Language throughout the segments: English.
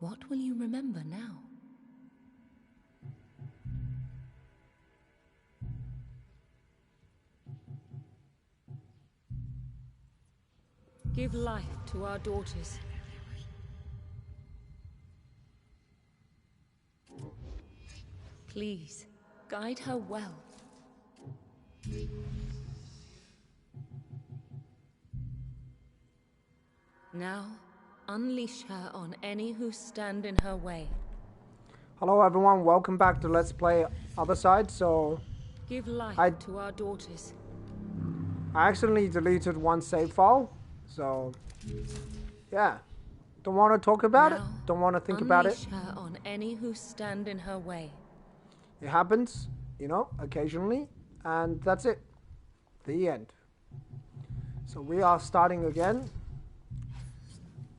What will you remember now? Give life to our daughters. Please, guide her well. Now, unleash her on any who stand in her way. Hello everyone, welcome back to Let's Play Othercide. So, give life to our daughters. I accidentally deleted one save file, so yeah. Don't want to talk about it. Don't want to think about it. Unleash her on any who stand in her way. It happens, you know, occasionally, and that's it. The end. So we are starting again,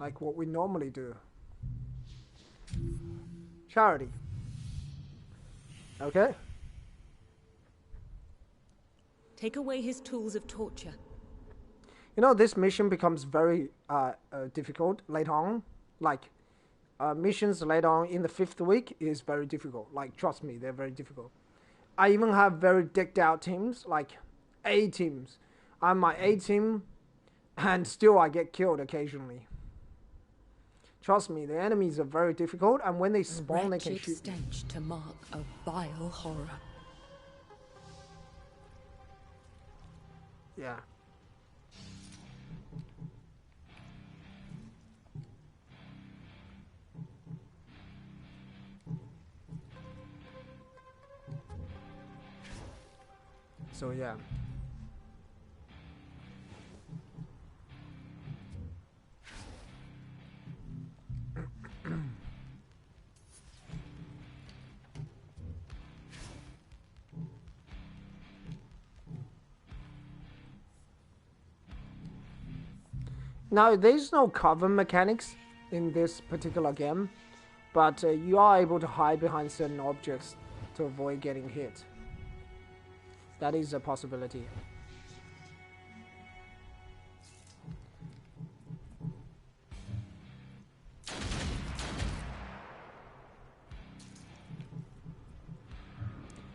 like what we normally do. Charity. Okay. Take away his tools of torture. You know, this mission becomes very difficult later on. Like, missions later on in the 5th week is very difficult. Like, trust me, they're very difficult. I even have very decked out teams, like A teams. I'm my A team, and still I get killed occasionally. Trust me, the enemies are very difficult, and when they spawn, they can shoot. Stench to mark a vile horror. Yeah. So yeah. Now, there's no cover mechanics in this particular game, but you are able to hide behind certain objects to avoid getting hit. That is a possibility.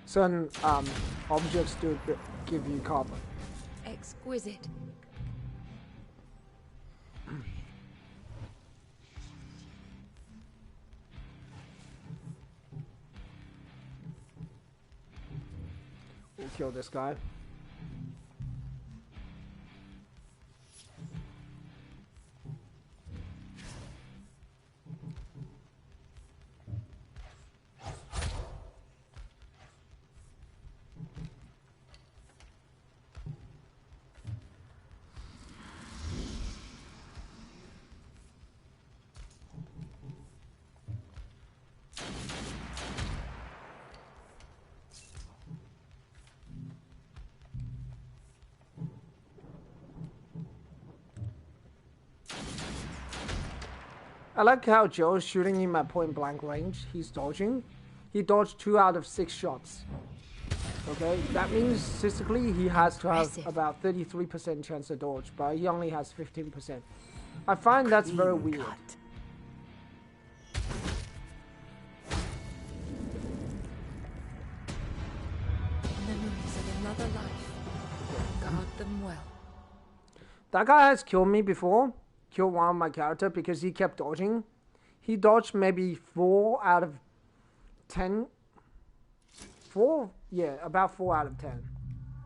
Certain objects do give you cover. Exquisite. We'll kill this guy. I like how Joe's shooting him at point blank range. He's dodging. He dodged 2 out of 6 shots. Okay, that means statistically he has to have about 33% chance to dodge, but he only has 15%. I find that's very weird. Memories of another life. Guard them well. That guy has killed me before. Killed one of my character because he kept dodging. He dodged maybe 4 out of 10. 4? Yeah, about 4 out of 10.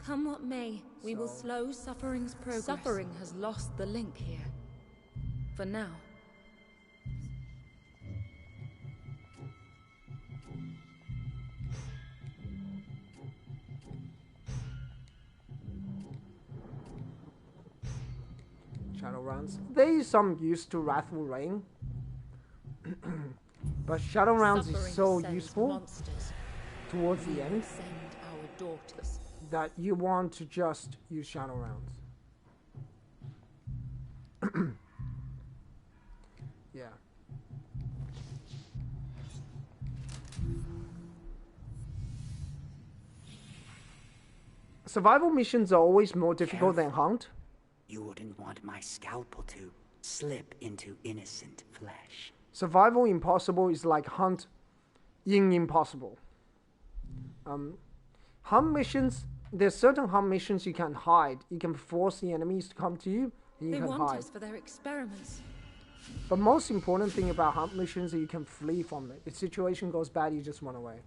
Come what may, we will slow suffering's progress. Suffering has lost the link here. For now. Shadow rounds. There is some use to Wrathful Rain. But Shadow rounds is so useful towards the end that you want to just use Shadow rounds. Yeah. Survival missions are always more difficult than hunt. You wouldn't want my scalpel to slip into innocent flesh. Survival impossible is like hunt in impossible. Hunt missions, there's certain hunt missions you can hide. You can force the enemies to come to you, and you They can want hide. us for their experiments. But most important thing about hunt missions is you can flee from it. If situation goes bad, you just run away.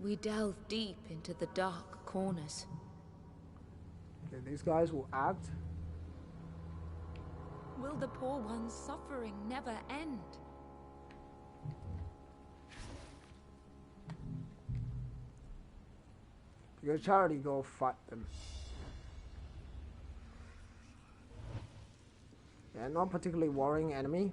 We delve deep into the dark corners. Okay, these guys will act. Will the poor one's suffering never end? Your charity, go fight them. Yeah, not particularly worrying enemy.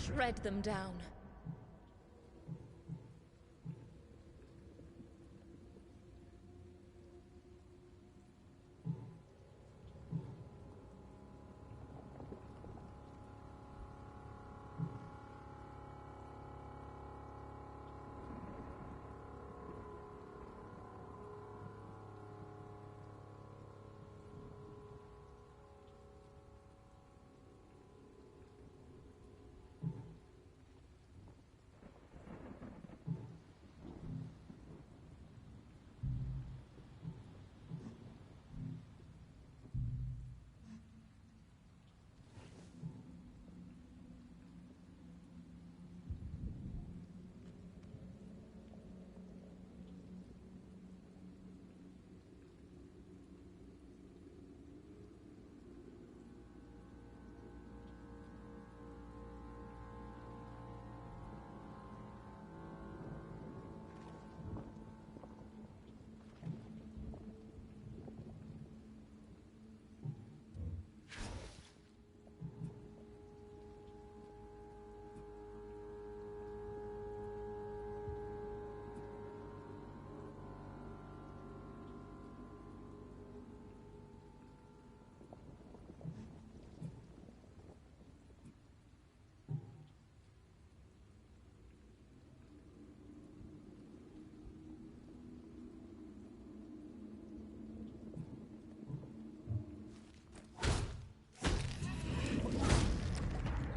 Shred them down.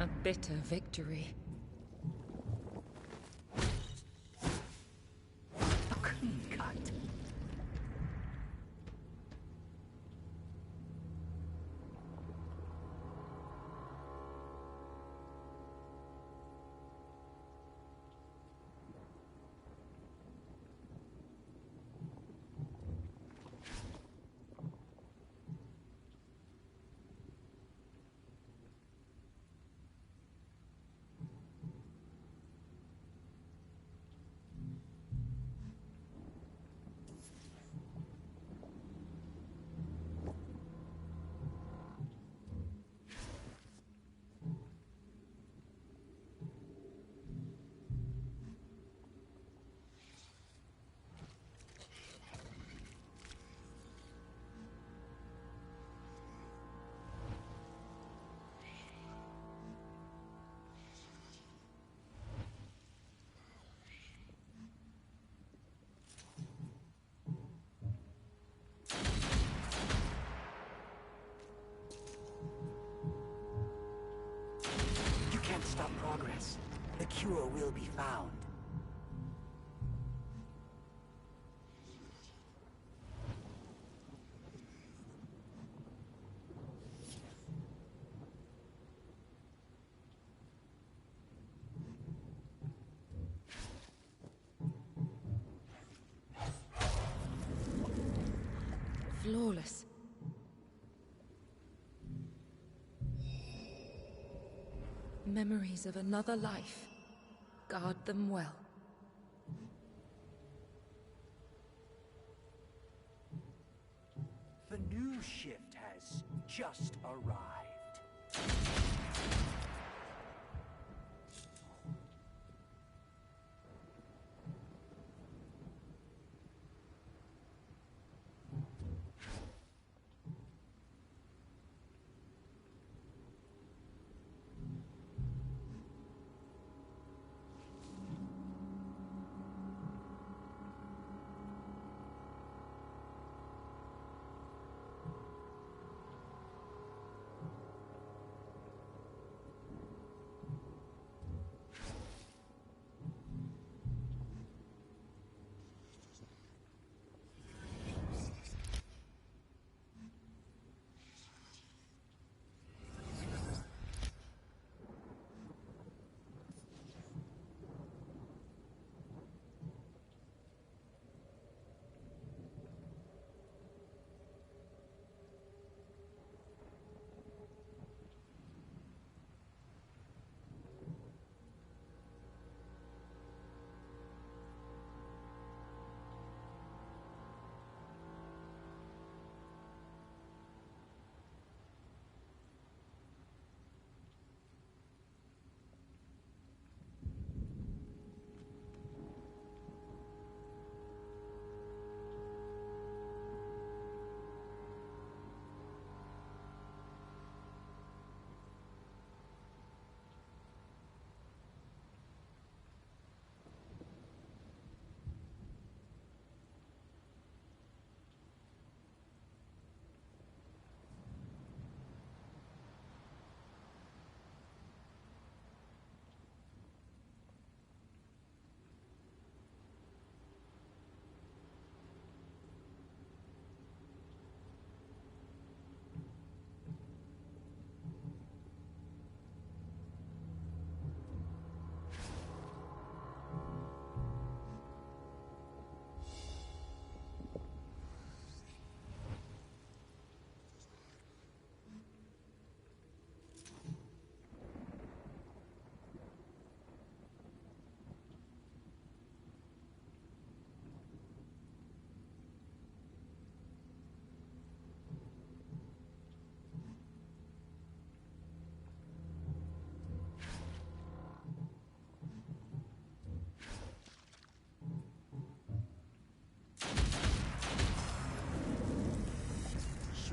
A bitter victory. A clean cut. the cure will be found. Flawless. Memories of another life. Guard them well. The new shift has just arrived.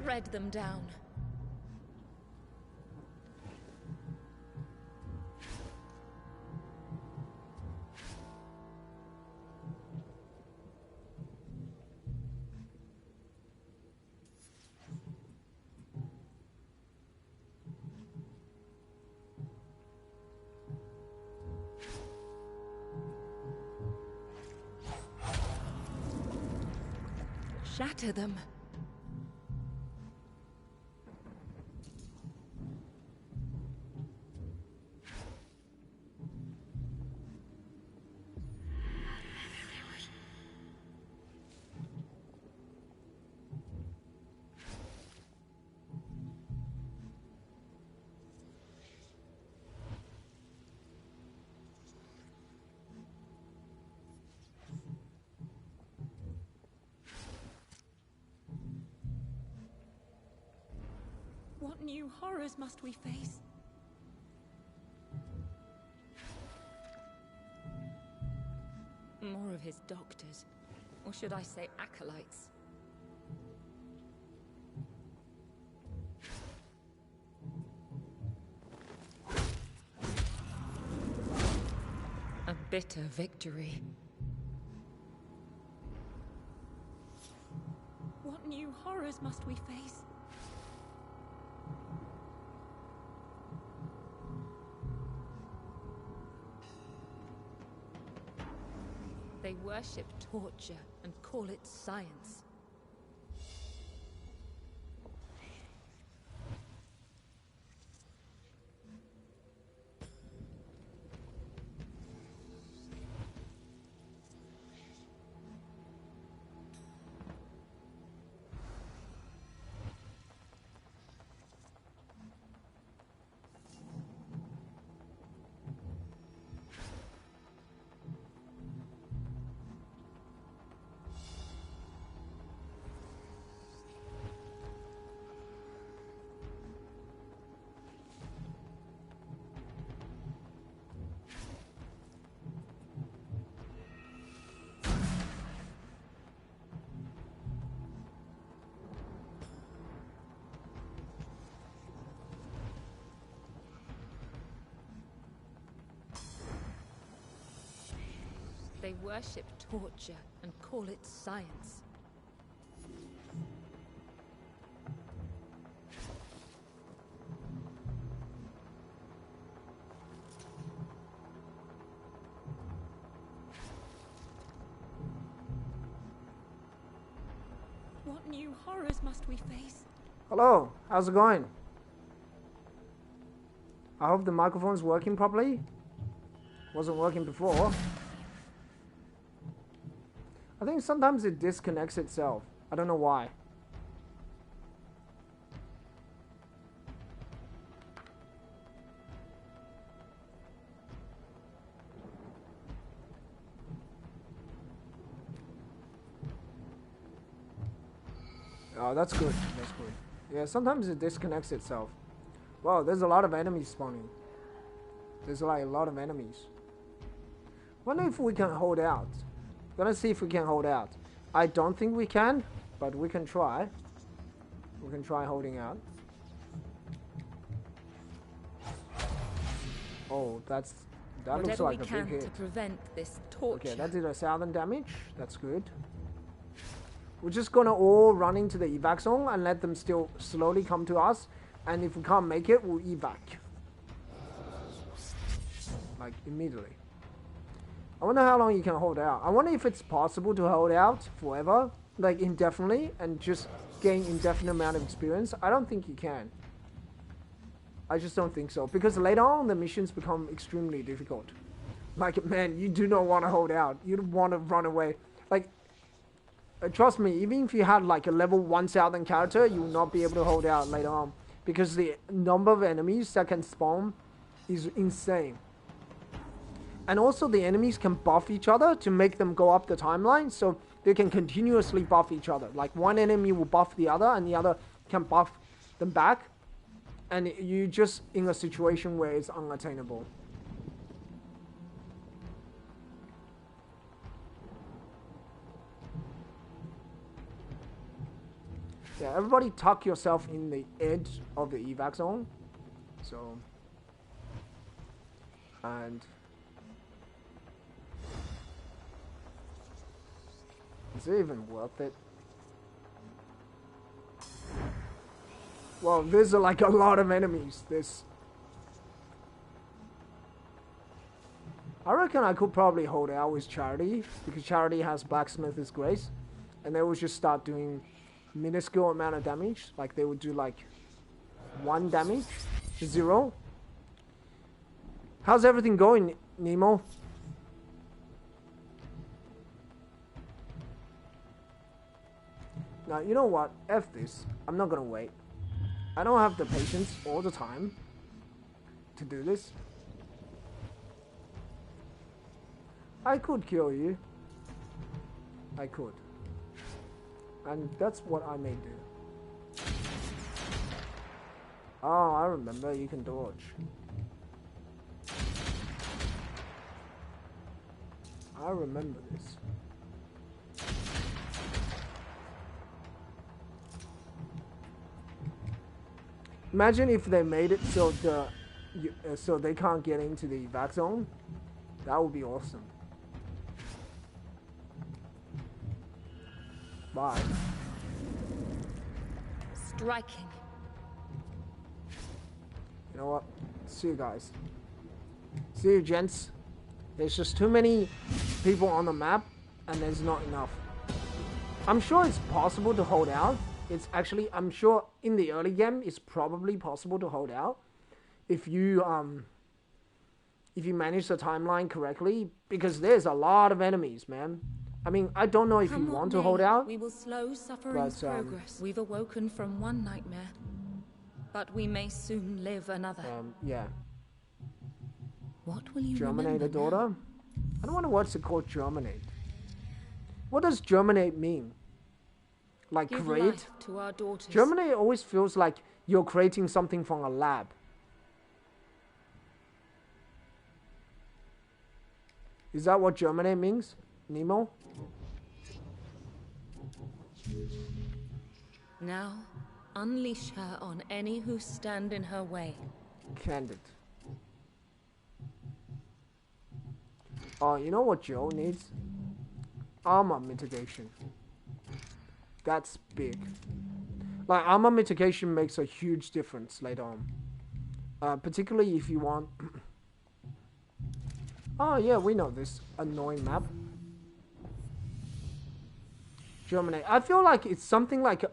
Shred them down. Shatter them. What new horrors must we face? More of his doctors. Or should I say acolytes? A bitter victory. What new horrors must we face? They worship torture and call it science. They worship torture and call it science. What new horrors must we face? Hello, how's it going? I hope the microphone's working properly. Wasn't working before. I think sometimes it disconnects itself. I don't know why. Oh, that's good. That's good. Yeah, sometimes it disconnects itself. Wow, there's a lot of enemies spawning. There's like a lot of enemies. Wonder if we can hold out. Gonna see if we can hold out. I don't think we can, but we can try. We can try holding out. Oh, that looks like a big hit. To prevent this torture. Okay, that did 1,000 damage. That's good. We're just gonna all run into the evac zone and let them still slowly come to us. And if we can't make it, we'll evac. Like immediately. I wonder how long you can hold out. I wonder if it's possible to hold out forever, like indefinitely, and just gain indefinite amount of experience. I don't think you can. I just don't think so. Because later on, the missions become extremely difficult. Like, man, you do not want to hold out. You don't want to run away. Like, trust me, even if you had like a level 1000 character, you will not be able to hold out later on. Because the number of enemies that can spawn is insane. And also the enemies can buff each other to make them go up the timeline, so they can continuously buff each other. Like one enemy will buff the other and the other can buff them back. And you're just in a situation where it's unattainable. Yeah, everybody tuck yourself in the edge of the evac zone. So, and is it even worth it? Well, there's like a lot of enemies. I reckon I could probably hold out with Charity, because Charity has Blacksmith's Grace, and they will just start doing minuscule amount of damage. Like they would do like 1 damage, 0. How's everything going, Nemo? Now, you know what? F this. I'm not gonna wait. I don't have the patience all the time to do this. I could kill you. I could. And that's what I may do. Oh, I remember. You can dodge. I remember this. Imagine if they made it so so they can't get into the evac zone. That would be awesome. Bye. Striking. You know what? See you guys. See you, gents. There's just too many people on the map, and there's not enough. I'm sure it's possible to hold out. It's actually, I'm sure in the early game, it's probably possible to hold out if you manage the timeline correctly, because there's a lot of enemies, man. I mean, I don't know if you want to hold out. We will slow suffering's progress. We've awoken from one nightmare, but we may soon live another. Yeah. What will you Germinate a daughter? now? I don't know what's it called, germinate. What does germinate mean? Like Give create? life to our daughters. Germinate always feels like you're creating something from a lab. Is that what germinate means, Nemo? Now, unleash her on any who stand in her way. Candid. Oh, you know what Joe needs? Armor mitigation. That's big. Like, armor mitigation makes a huge difference later on. Particularly if you want... Oh yeah, we know this annoying map. Germinate. I feel like it's something like...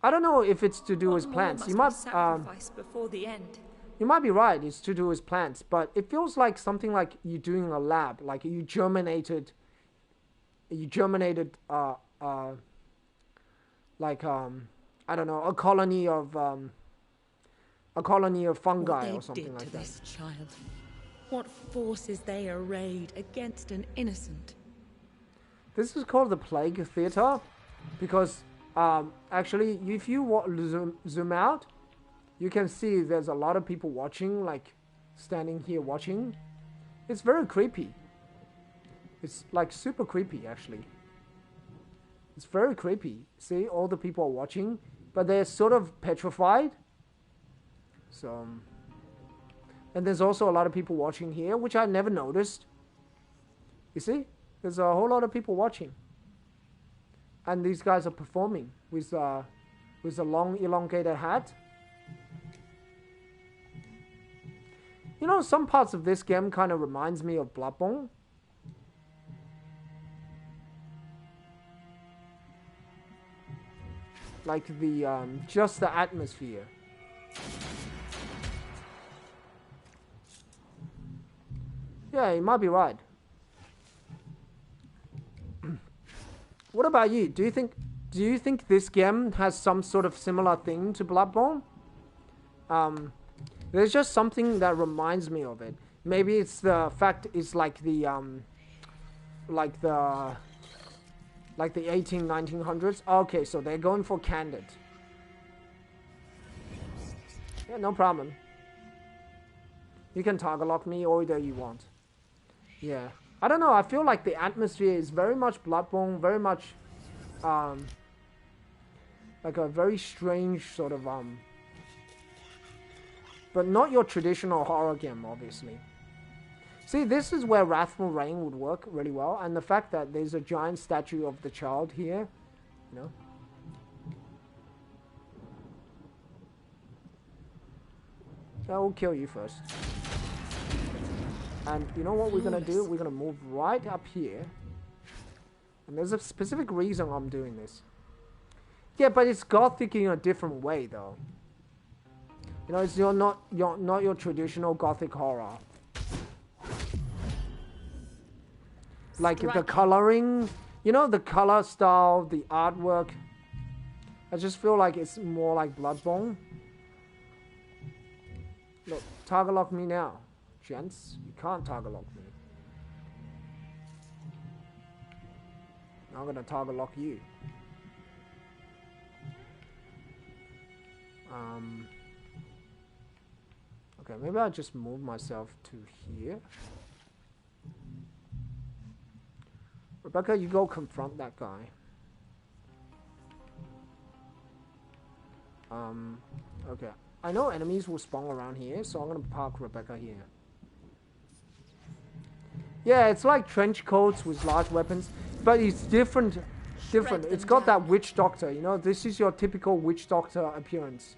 I don't know if it's to do with plants. You might... sacrificed before the end. You might be right, it's to do with plants, but it feels like something like you're doing in a lab, like you germinated, like, I don't know, a colony of fungi or something like that. This child. What forces they arrayed against an innocent. This is called the Plague Theater, because, actually, if you zoom out, you can see there's a lot of people watching, like standing here watching. It's very creepy. It's like super creepy, actually. It's very creepy. See, all the people are watching, but they're sort of petrified. So, and there's also a lot of people watching here, which I never noticed. You see, there's a whole lot of people watching. And these guys are performing with a long elongated hat. You know, some parts of this game kind of reminds me of Bloodborne. Like the, just the atmosphere. Yeah, you might be right. What about you? Do you think this game has some sort of similar thing to Bloodborne? There's just something that reminds me of it. Maybe it's the fact it's like the 1900s. Okay, so they're going for candid. Yeah, no problem. You can toggle lock me all that you want. Yeah. I don't know, I feel like the atmosphere is very much Bloodborne, very much like a very strange sort of but not your traditional horror game, obviously. See, this is where Wrathful Rain would work really well, and the fact that there's a giant statue of the child here, you know. I will kill you first. And you know what we're gonna do? We're gonna move right up here. And there's a specific reason I'm doing this. Yeah, but it's gothic in a different way, though. You know, it's not your traditional gothic horror. Like the coloring, you know, the color style, the artwork. I just feel like it's more like Bloodborne. Look, target lock me now, gents. You can't target lock me. I'm gonna target lock you. Okay, maybe I'll just move myself to here. Rebecca, you go confront that guy. Okay. I know enemies will spawn around here, so I'm gonna park Rebecca here. Yeah, it's like trench coats with large weapons, but it's different. It's got that witch doctor, you know, this is your typical witch doctor appearance.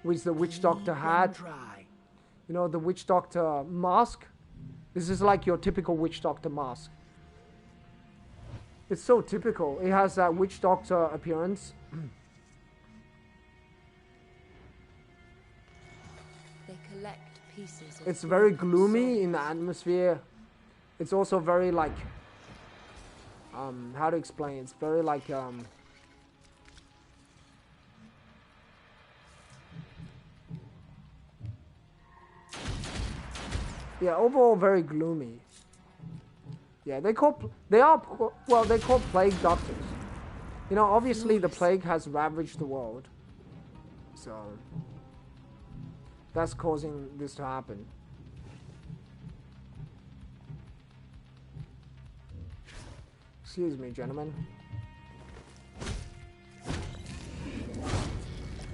With the witch doctor hat. You know, the witch doctor mask. This is like your typical witch doctor mask. It's so typical. It has that witch doctor appearance. They collect pieces. It's very gloomy in the atmosphere. It's also very like, how to explain? It's very like, yeah, overall very gloomy. Yeah, they call plague doctors. You know, obviously the plague has ravaged the world, so that's causing this to happen. Excuse me, gentlemen.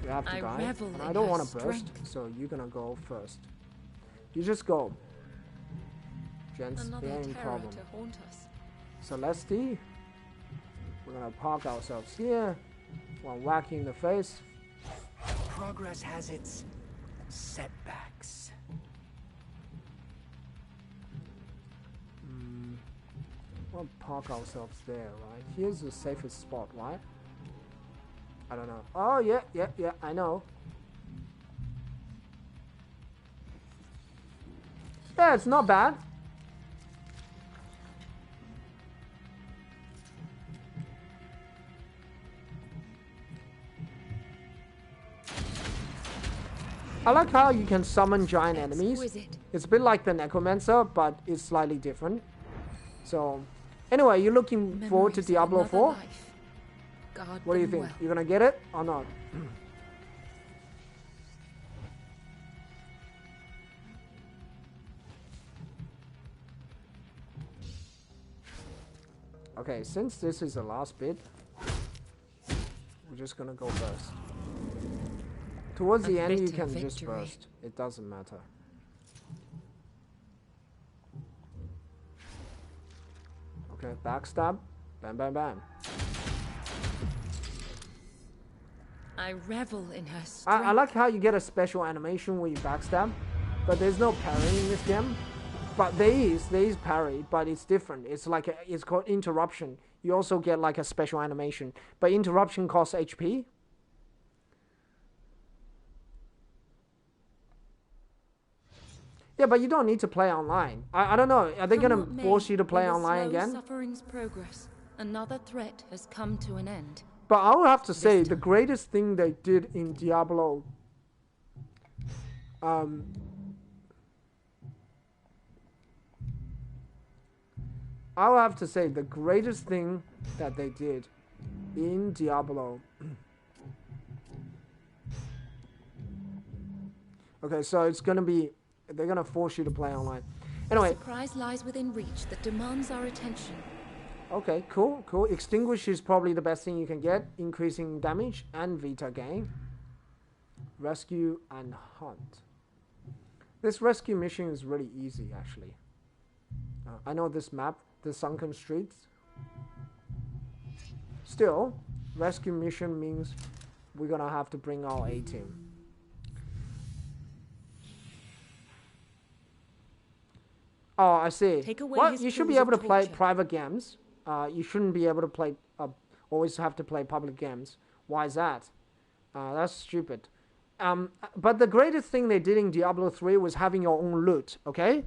You have to die. And I don't want to burst, so you're gonna go first. You just go. Gents, there ain't any problem. Celeste, we're gonna park ourselves here. One whack in the face. Progress has its setbacks. We'll park ourselves there, right? Here's the safest spot, right? I don't know. Oh, yeah, I know. Yeah, it's not bad. I like how you can summon giant enemies. It's a bit like the Necromancer, but it's slightly different. So, anyway, you're looking forward to Diablo 4? What do you think? You're gonna get it or not? Okay, since this is the last bit, we're just gonna go first. Towards the end, you can just burst. It doesn't matter. Okay, backstab. Bam, bam, bam. I revel in her strength. I like how you get a special animation when you backstab, but there's no parry in this game. But there is parry, but it's different. It's like it's called interruption. You also get like a special animation, but interruption costs HP. Yeah, but you don't need to play online. I don't know. Are they gonna force you to play online again? Suffering's progress. Another threat has come to an end. But I would have to say the greatest thing they did in Diablo. I would have to say the greatest thing that they did in Diablo. Okay, so it's gonna be. They're gonna force you to play online. Anyway. A surprise lies within reach that demands our attention. Okay, cool. Extinguish is probably the best thing you can get, increasing damage and Vita gain. Rescue and hunt. This rescue mission is really easy, actually. I know this map, the sunken streets. Still, rescue mission means we're gonna have to bring our A-team. Oh, I see. What? You should be able to play private games. You shouldn't be able to play, always have to play public games. Why is that? That's stupid. But the greatest thing they did in Diablo 3 was having your own loot, okay?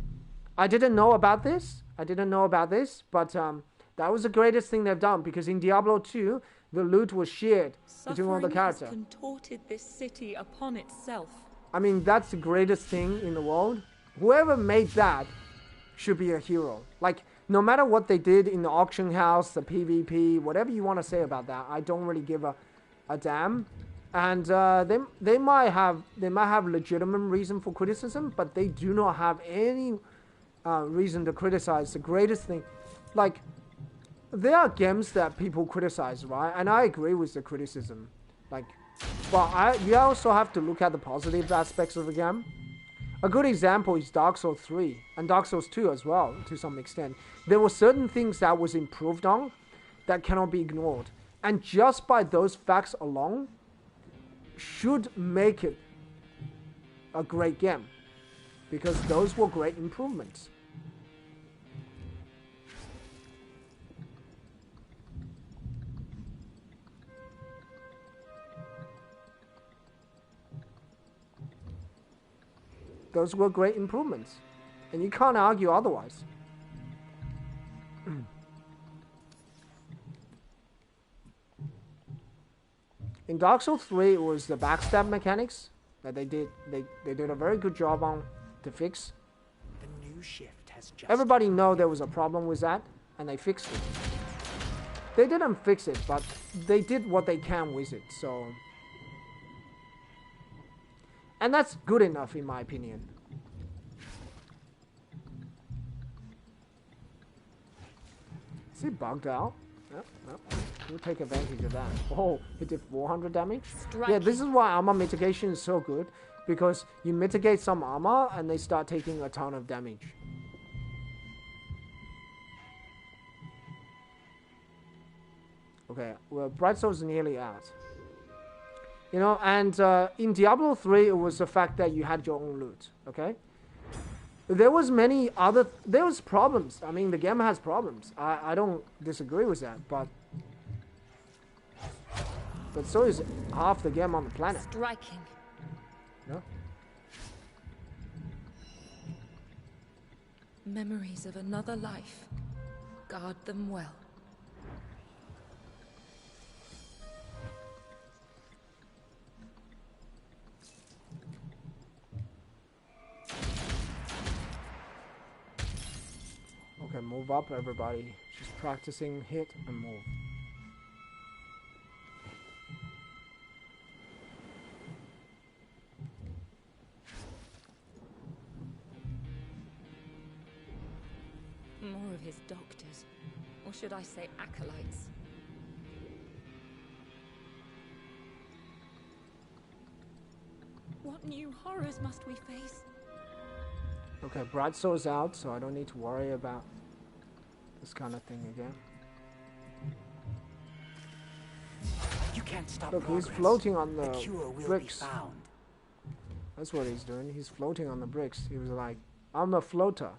I didn't know about this, but that was the greatest thing they've done, because in Diablo 2, the loot was shared between all the characters. Suffering has contorted this city upon itself. I mean, that's the greatest thing in the world. Whoever made that should be a hero. Like, no matter what they did in the auction house, the PvP, whatever you want to say about that, I don't really give a damn. And they might have legitimate reason for criticism, but they do not have any reason to criticize the greatest thing. Like, there are games that people criticize, right? And I agree with the criticism. Like, but you also have to look at the positive aspects of the game. A good example is Dark Souls 3 and Dark Souls 2 as well, to some extent. There were certain things that was improved on that cannot be ignored. And just by those facts alone should make it a great game, because those were great improvements. those were great improvements. And you can't argue otherwise. In Dark Souls 3, it was the backstab mechanics that they did a very good job on to fix. The new shift has just Everybody know there was a problem with that, and they fixed it. They didn't fix it, but they did what they can with it, so... And that's good enough, in my opinion. Is he bugged out? Yep, yep. We'll take advantage of that. Oh, he did 400 damage? Yeah, this is why armor mitigation is so good. Because you mitigate some armor, and they start taking a ton of damage. Okay, well, Bright Soul's nearly out. You know, and in Diablo 3, it was the fact that you had your own loot, okay? There was there was problems. I mean, the game has problems. I don't disagree with that, but so is half the game on the planet. Striking. No? Memories of another life. Guard them well. Okay, move up, everybody. Just practicing hit and move. More of his doctors. Or should I say acolytes? What new horrors must we face? Okay, Bright Soul's out, so I don't need to worry about this kind of thing again. You can't stop Look, progress. he's floating on The the cure will bricks. be found. That's what he's doing. He's floating on the bricks. He was like, I'm a floater.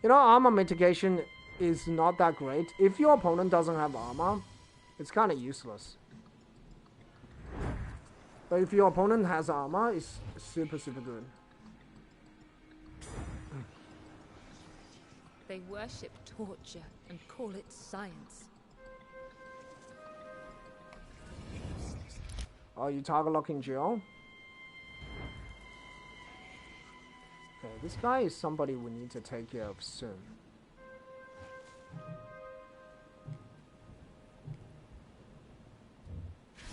You know, armor mitigation is not that great. If your opponent doesn't have armor, it's kind of useless. But if your opponent has armor, it's super, super good. They worship torture and call it science. Oh, you target locking Jill? Okay, this guy is somebody we need to take care of soon.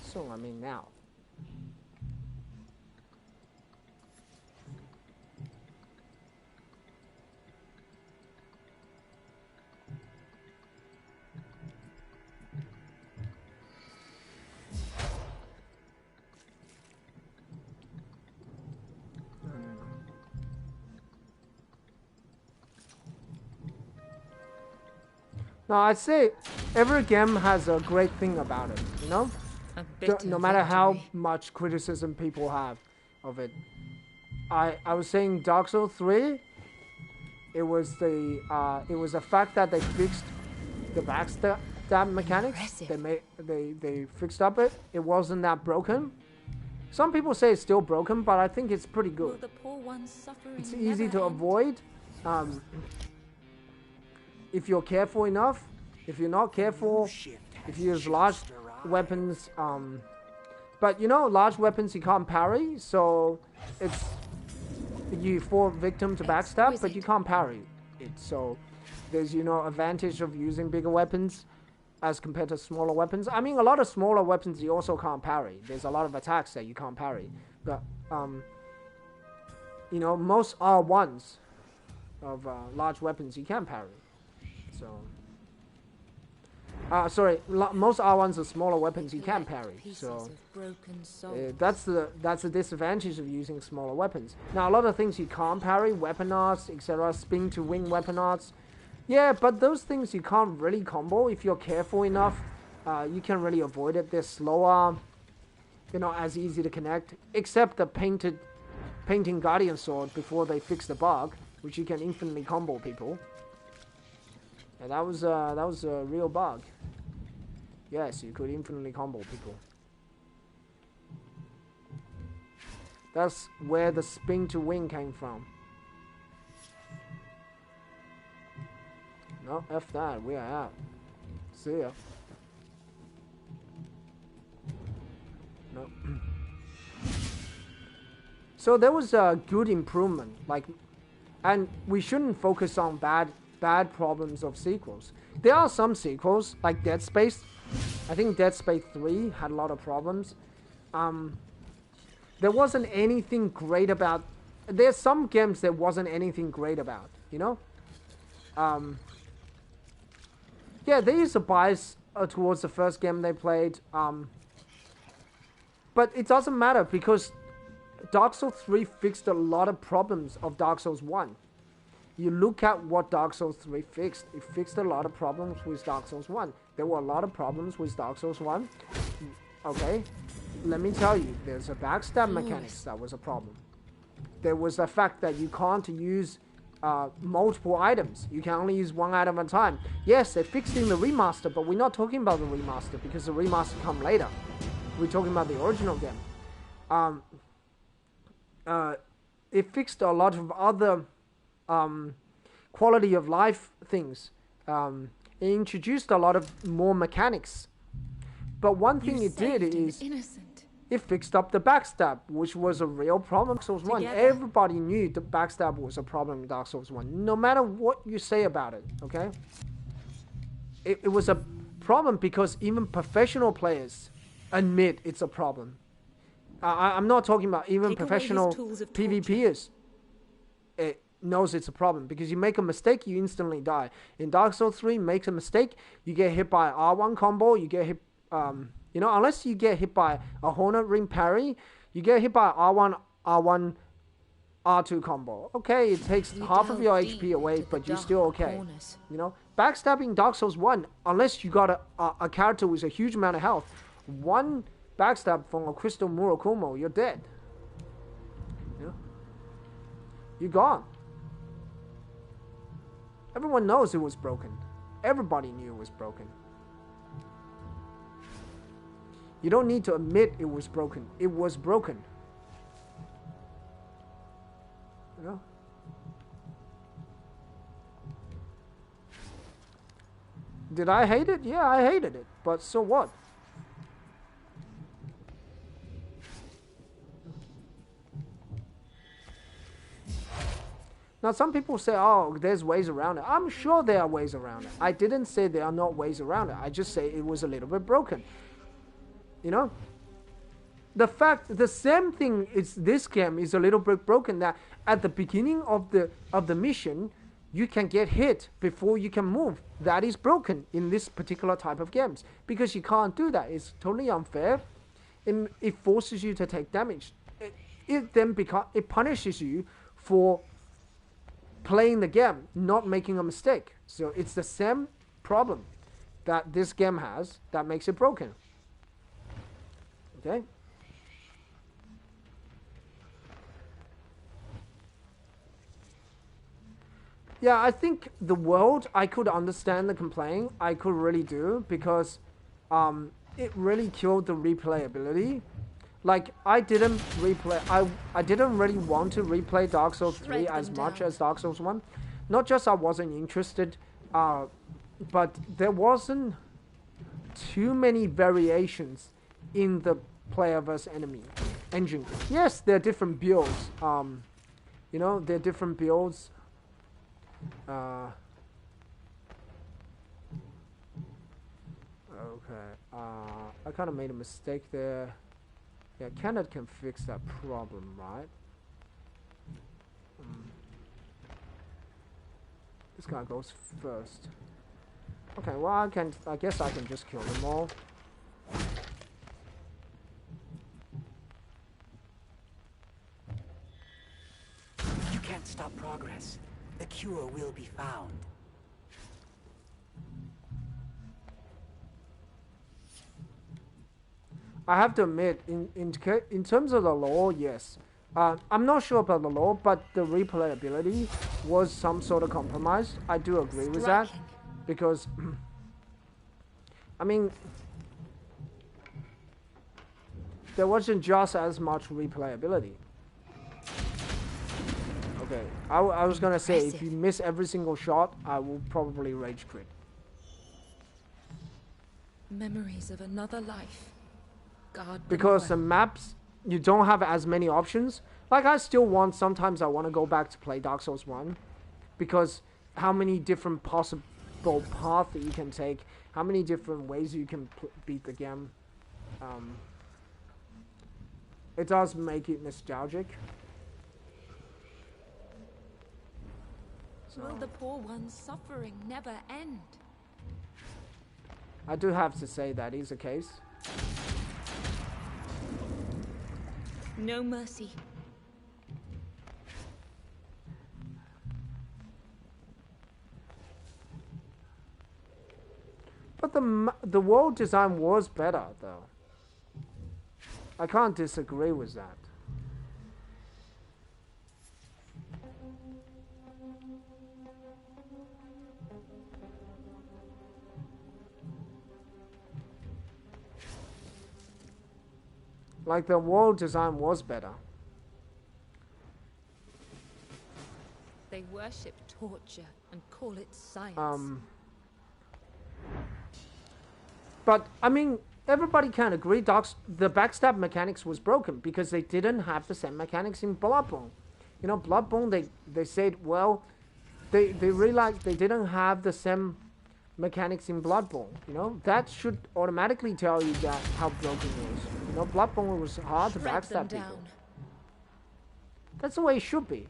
Soon, I mean now. No, I'd say every game has a great thing about it, you know? No matter how much criticism people have of it. I was saying Dark Souls 3, it was the fact that they fixed the backstab mechanics. They fixed up it. It wasn't that broken. Some people say it's still broken, but I think it's pretty good. The poor one's suffering It's easy to avoid. If you're careful enough. If you're not careful, if you use large weapons, but you know, large weapons you can't parry, so it's you fall victim to backstab, but you can't parry it. So there's, you know, advantage of using bigger weapons as compared to smaller weapons. I mean, a lot of smaller weapons you also can't parry. There's a lot of attacks that you can't parry, but you know, most R1s of large weapons you can parry. So, most R1s are smaller weapons you can parry. So, that's the disadvantage of using smaller weapons. Now, a lot of things you can't parry, weapon arts, etc., spin to wing weapon arts. Yeah, but those things you can't really combo. If you're careful enough, you can really avoid it. They're slower, you know, as easy to connect, except the painting guardian sword before they fix the bug, which you can infinitely combo people. And that was a real bug. Yes, you could infinitely combo people. That's where the spin to win came from. No, F that, we are out. See ya. No. So there was a good improvement, like, and we shouldn't focus on bad problems of sequels. There are some sequels, like Dead Space. I think Dead Space 3 had a lot of problems. There wasn't anything great about. There's some games there wasn't anything great about, you know. Yeah, they used to bias towards the first game they played. But it doesn't matter because Dark Souls 3 fixed a lot of problems of Dark Souls 1. You look at what Dark Souls 3 fixed. It fixed a lot of problems with Dark Souls 1. There were a lot of problems with Dark Souls 1. Okay, let me tell you, there's a backstab mechanics that was a problem. There was the fact that you can't use multiple items. You can only use one item at a time. Yes, they fixed in the remaster, but we're not talking about the remaster because the remaster come later. We're talking about the original game. It fixed a lot of other quality of life things. It introduced a lot of more mechanics. But one thing it did is it fixed up the backstab, which was a real problem in Dark Souls 1. Everybody knew the backstab was a problem in Dark Souls 1, no matter what you say about it, okay? It was a problem because even professional players admit it's a problem. I'm not talking about even professional PvPers. It knows it's a problem because you make a mistake, you instantly die. In Dark Souls 3, make a mistake, you get hit by R1 combo, you get hit, you know, unless you get hit by a Hornet Ring parry, you get hit by R1, R2 combo. Okay, it takes half of your HP away, but you're still okay. You know, backstabbing Dark Souls 1, unless you got a character with a huge amount of health, one backstab from a Crystal Murakumo, you're dead. You know? You're gone. Everyone knows it was broken. Everybody knew it was broken. You don't need to admit it was broken. It was broken. You know? Did I hate it? Yeah, I hated it. But so what? Now, some people say, oh, there's ways around it. I'm sure there are ways around it. I didn't say there are not ways around it. I just say it was a little bit broken. You know? The same thing is this game is a little bit broken that at the beginning of the mission, you can get hit before you can move. That is broken in this particular type of games. Because you can't do that. It's totally unfair. It forces you to take damage. It punishes you for playing the game, not making a mistake. So it's the same problem that this game has that makes it broken. Okay? Yeah, I think the world, I could understand the complaint. I could really do, because it really killed the replayability. Like, I didn't really want to replay Dark Souls 3 as much as Dark Souls 1. Not just I wasn't interested, but there wasn't too many variations in the player versus enemy engine. Yes, there are different builds. You know, there are different builds. Okay. I kind of made a mistake there. Yeah, Kenneth can fix that problem, right? This guy goes first. Okay, well, I guess I can just kill them all. You can't stop progress. The cure will be found. I have to admit, in terms of the lore, yes. I'm not sure about the lore, but the replayability was some sort of compromise. I do agree with that. because I mean, there wasn't just as much replayability. Okay, I was gonna say, if you miss every single shot, I will probably rage quit. Memories of another life. Guard Because the maps, you don't have as many options. Like, I still want, sometimes I want to go back to play Dark Souls 1. Because how many different possible paths that you can take, how many different ways you can beat the game. It does make it nostalgic. So, will the poor one's suffering never end? I do have to say that is the case. No mercy. But the world design was better, though. I can't disagree with that. Like, the world design was better. They worship torture and call it science. But, I mean, everybody can agree the backstab mechanics was broken because they didn't have the same mechanics in Bloodborne. You know, Bloodborne, they said, well, they realized they didn't have the same mechanics in Bloodborne. You know, that should automatically tell you that how broken it was. You know, Bloodborne was hard to backstab people. That's the way it should be.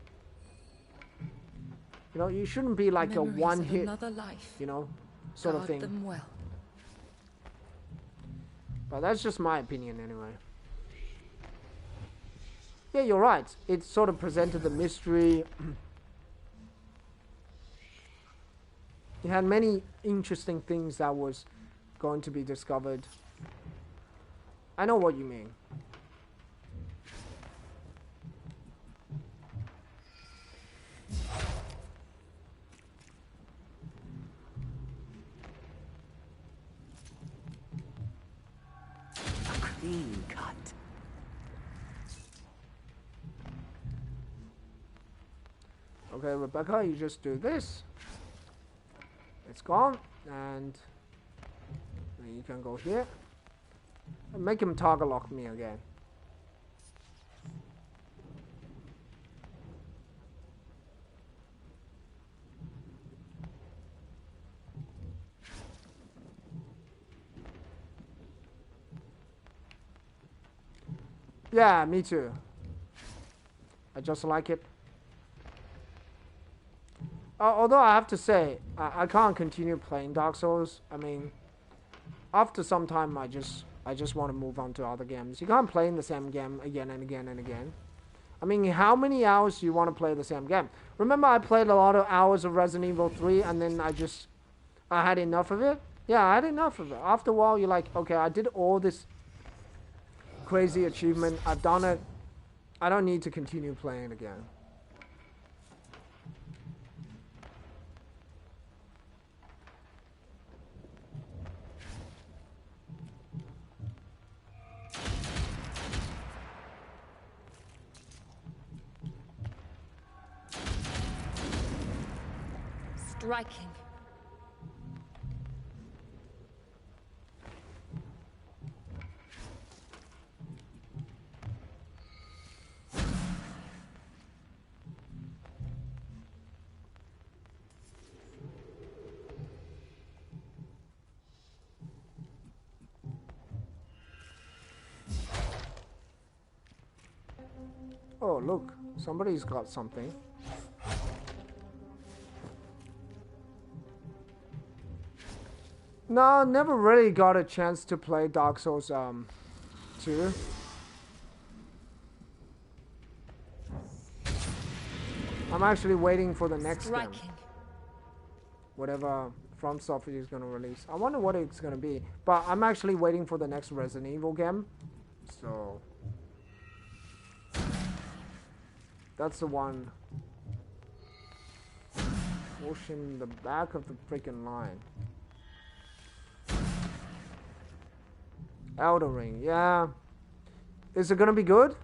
You know, you shouldn't be like Memories a one-hit, you know, sort of thing. Guard them well. But that's just my opinion anyway. Yeah, you're right. It sort of presented the mystery. It had many interesting things that was going to be discovered. I know what you mean. Clean cut. Okay, Rebecca, you just do this. It's gone, and you can go here. And make him target lock me again. Yeah, me too. I just like it. Although I have to say, I can't continue playing Dark Souls. I mean, after some time, I just want to move on to other games. You can't play in the same game again and again and again. I mean, how many hours do you want to play the same game? Remember, I played a lot of hours of Resident Evil 3, and then I had enough of it. Yeah, I had enough of it. After a while, you're like, okay, I did all this crazy achievement. I've done it. I don't need to continue playing again. Striking. Oh, look. Somebody's got something. No, never really got a chance to play Dark Souls 2. I'm actually waiting for the next game. Whatever From Software is going to release. I wonder what it's going to be. But I'm actually waiting for the next Resident Evil game. So that's the one. pushing the back of the freaking line. Elden Ring, yeah. Is it gonna be good?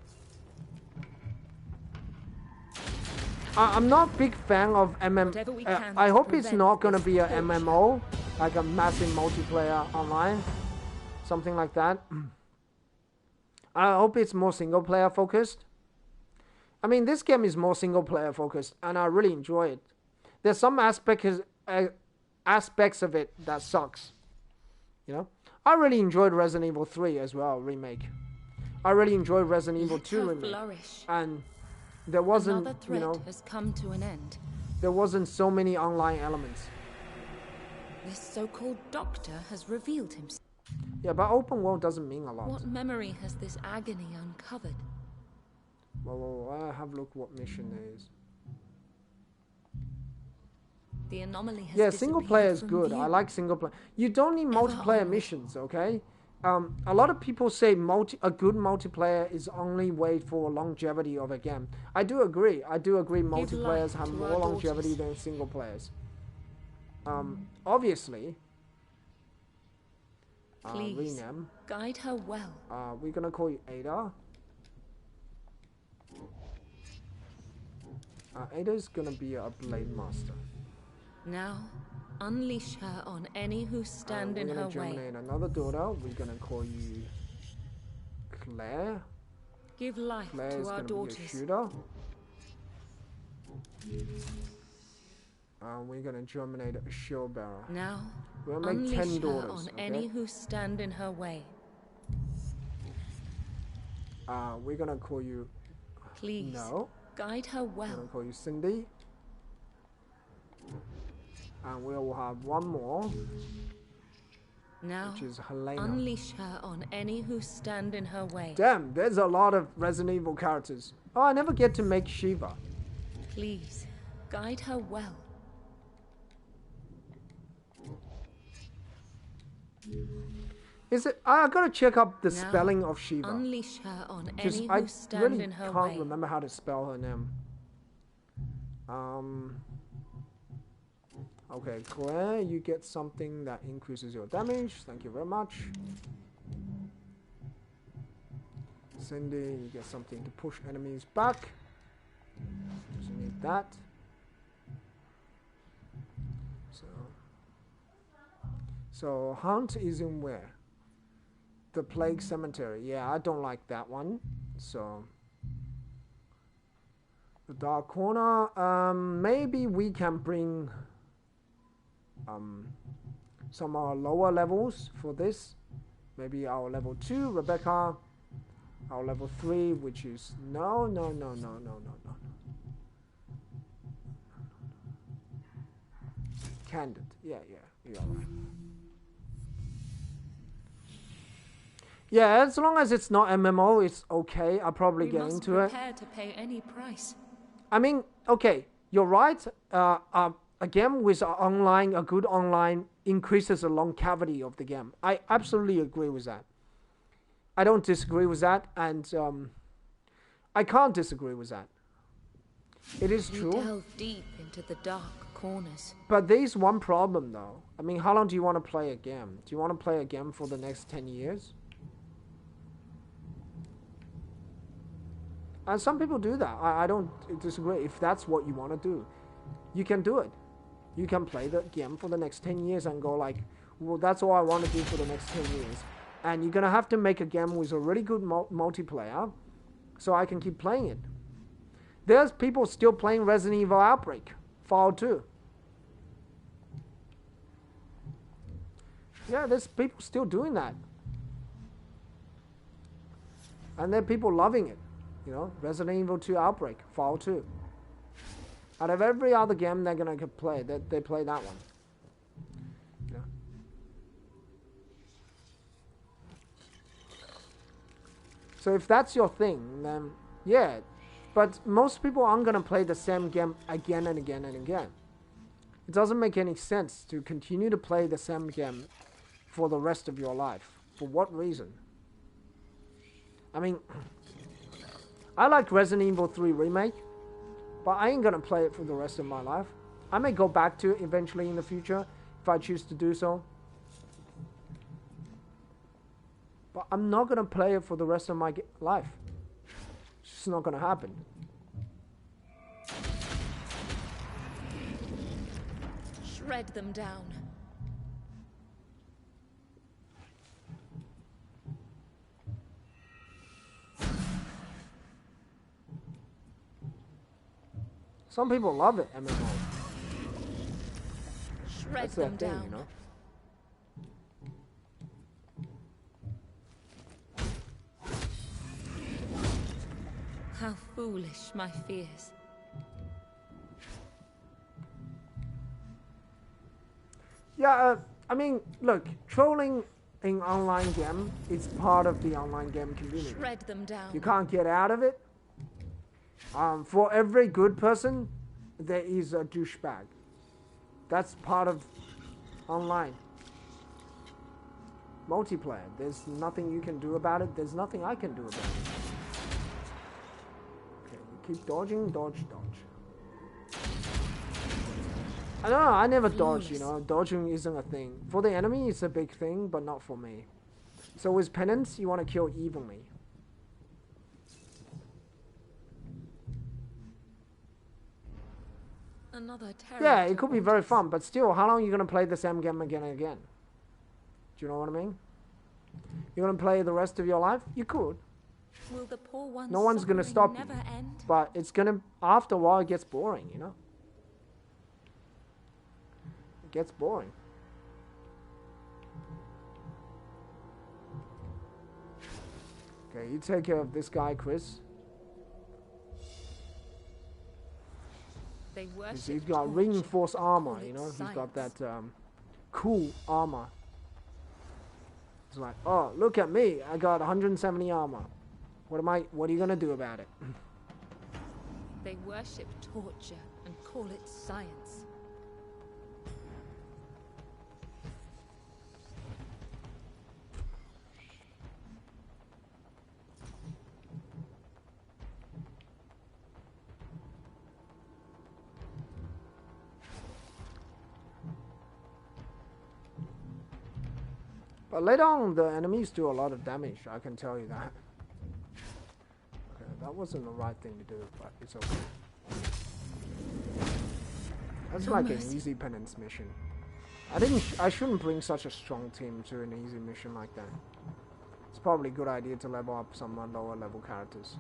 I'm not a big fan of I hope it's not gonna be a MMO, like a massive multiplayer online, something like that. I hope it's more single player focused. I mean, this game is more single player focused, and I really enjoy it. There's some aspects of it that sucks. You know, I really enjoyed Resident Evil 3 as well remake. I really enjoyed Resident Evil 2 remake, and there wasn't, you know, has come to an end. There wasn't so many online elements. This so-called doctor has revealed himself. Yeah, but open world doesn't mean a lot. What memory has this agony uncovered? Well, I'll have a look what mission there is. The anomaly has yeah, single player is good. View. I like single player. You don't need multiplayer missions, okay? A lot of people say a good multiplayer is only way for longevity of a game. I do agree. Multiplayers have more longevity than single players. Obviously. Please rename. guide her well. We're gonna call you Ada. Ada is gonna be a blade master. Now, unleash her on any who stand in her way. We're gonna germinate another daughter. We're gonna call you Claire. Give life Claire to our daughters. Be a shooter. We're gonna germinate a shield bearer. Now, we'll make 10 daughters. Her on any who stand in her way. We're gonna call you. Please. No. Guide her well. We're gonna call you Cindy. And we will have one more. Now, which is Helena. Unleash her on any who stand in her way. Damn, there's a lot of Resident Evil characters. Oh, I never get to make Shiva. Please, guide her well. Is it? I gotta check up the spelling of Shiva. Unleash her on any who stand in her way. I really can't remember how to spell her name. Okay, Claire, you get something that increases your damage. Thank you very much. Cindy, you get something to push enemies back. So you need that. So Hunt is in where? The Plague Cemetery. Yeah, I don't like that one. So the Dark Corner. Maybe we can bring some of our lower levels for this. Maybe our level 2, Rebecca. Our level 3, which is no. Candid. Yeah, you're right. Yeah, as long as it's not MMO, it's okay. I'll probably get into it. Prepare to pay any price. I mean, okay, you're right. A game with a good online increases the longevity of the game. I absolutely agree with that. I don't disagree with that, and I can't disagree with that. It is true. You delve deep into the dark corners. But there's one problem, though. I mean, how long do you want to play a game? Do you want to play a game for the next 10 years? And some people do that. I don't disagree. If that's what you want to do, you can do it. You can play the game for the next 10 years and go like, well, that's all I want to do for the next 10 years. And you're going to have to make a game with a really good multiplayer so I can keep playing it. There's people still playing Resident Evil Outbreak, Fallout 2. Yeah, there's people still doing that. And there are people loving it. You know, Resident Evil 2 Outbreak, Fallout 2. Out of every other game they're gonna play, they play that one. You know? So if that's your thing, then yeah. But most people aren't gonna play the same game again and again and again. It doesn't make any sense to continue to play the same game for the rest of your life. For what reason? I mean, I like Resident Evil 3 Remake, but I ain't gonna play it for the rest of my life. I may go back to it eventually in the future if I choose to do so. But I'm not gonna play it for the rest of my life. It's just not gonna happen. Shred them down. Some people love it, MMO. Shred That's them their thing, down. you know. How foolish my fears. Yeah, I mean, look, trolling in online game is part of the online game community. Shred them down. You can't get out of it. For every good person, there is a douchebag. That's part of online. Multiplayer. There's nothing you can do about it. There's nothing I can do about it. Okay, we keep dodging, dodge, dodge. I don't know, I never dodge, you know. Dodging isn't a thing. For the enemy, it's a big thing, but not for me. So with penance, you want to kill evenly. Another Yeah, it could be very fun, but still, how long are you going to play the same game again and again? Do you know what I mean? You're going to play the rest of your life? You could. Will the poor ones No one's going to stop you. never end? But it's going to, after a while, it gets boring, you know? It gets boring. Okay, you take care of this guy, Chris. They worship He's got torture. reinforced armor, Call you it know? He's got science. that cool armor. It's like, oh, look at me. I got 170 armor. What are you going to do about it? They worship torture and call it science. But later on, the enemies do a lot of damage, I can tell you that. Okay, that wasn't the right thing to do, but it's okay. That's No like mercy. an easy penance mission. I shouldn't bring such a strong team to an easy mission like that. It's probably a good idea to level up some lower level characters.